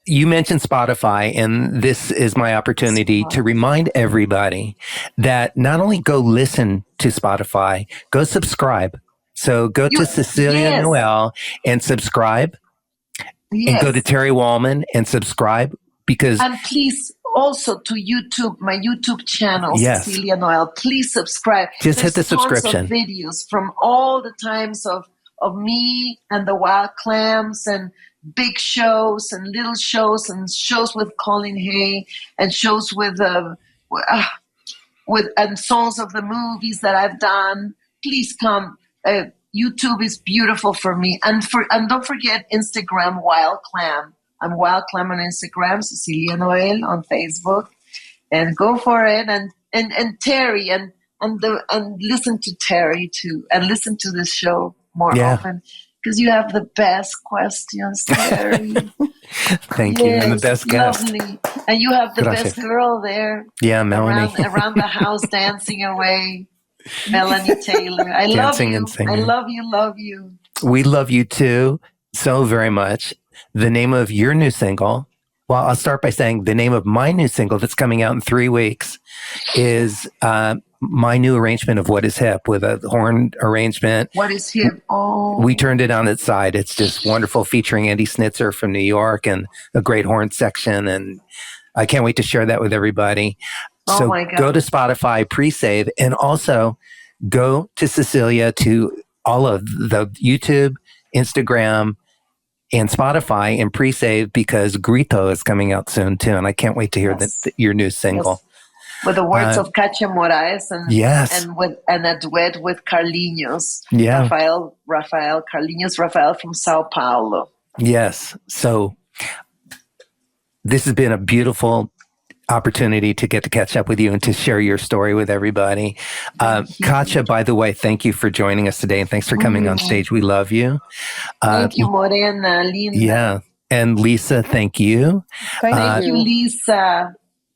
you mentioned Spotify, and this is my opportunity to remind everybody that not only go listen to Spotify, go subscribe. So go to Cecilia Noël and subscribe, and go to Terry Wollman and subscribe, and please also to YouTube, my YouTube channel, Cecilia Noël. Please subscribe. Just hit the subscription. Tons of videos from all the times of me and the Wild Clams, and big shows and little shows, and shows with Colin Hay, and shows with and songs of the movies that I've done. Please come. YouTube is beautiful for me, and don't forget Instagram, Wild Clam. I'm Wild Clam on Instagram, Cecilia Noël on Facebook, and go for it. And Terry, and listen to Terry too, and listen to this show more often, because you have the best questions, Terry. Thank you, and the best guest. Lovely. And you have the best girl there. Yeah, Melanie. Around the house dancing away. Melanie Taylor. I love you. I love you, love you. We love you too so very much. The name of your new single, well, I'll start by saying the name of my new single that's coming out in 3 weeks is my new arrangement of What Is Hip, with a horn arrangement. What Is Hip? Oh. We turned it on its side. It's just wonderful, featuring Andy Snitzer from New York and a great horn section. And I can't wait to share that with everybody. So go to Spotify, pre-save, and also go to Cecilia, to all of the YouTube, Instagram, and Spotify, and pre-save, because Grito is coming out soon too. And I can't wait to hear your new single. Yes. With the words of Katia Moraes, and a duet with Carlinhos. Yeah. Rafael from Sao Paulo. Yes. So this has been a beautiful opportunity to get to catch up with you and to share your story with everybody. Katia, by the way, thank you for joining us today, and thanks for coming on stage. We love you. Thank you, Morena, Linda. Yeah. And Lisa, thank you. Thank you, Lisa.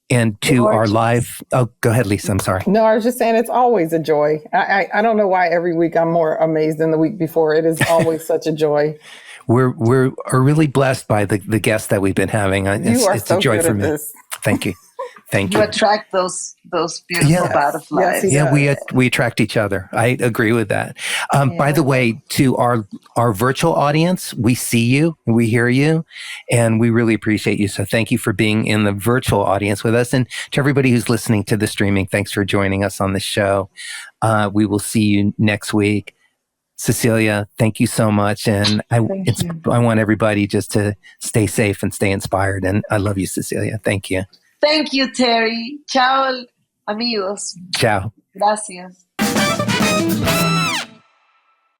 And to our live, go ahead, Lisa. I'm sorry. No, I was just saying it's always a joy. I don't know why every week I'm more amazed than the week before. It is always such a joy. We're really blessed by the guests that we've been having. It's a joy for me. Thank you. Thank you. You attract those beautiful butterflies. Yes, we attract each other. I agree with that. By the way, to our virtual audience, we see you, we hear you, and we really appreciate you. So thank you for being in the virtual audience with us. And to everybody who's listening to the streaming, thanks for joining us on the show. We will see you next week. Cecilia, thank you so much. And I want everybody just to stay safe and stay inspired. And I love you, Cecilia. Thank you. Thank you, Terry. Ciao, amigos. Ciao. Gracias.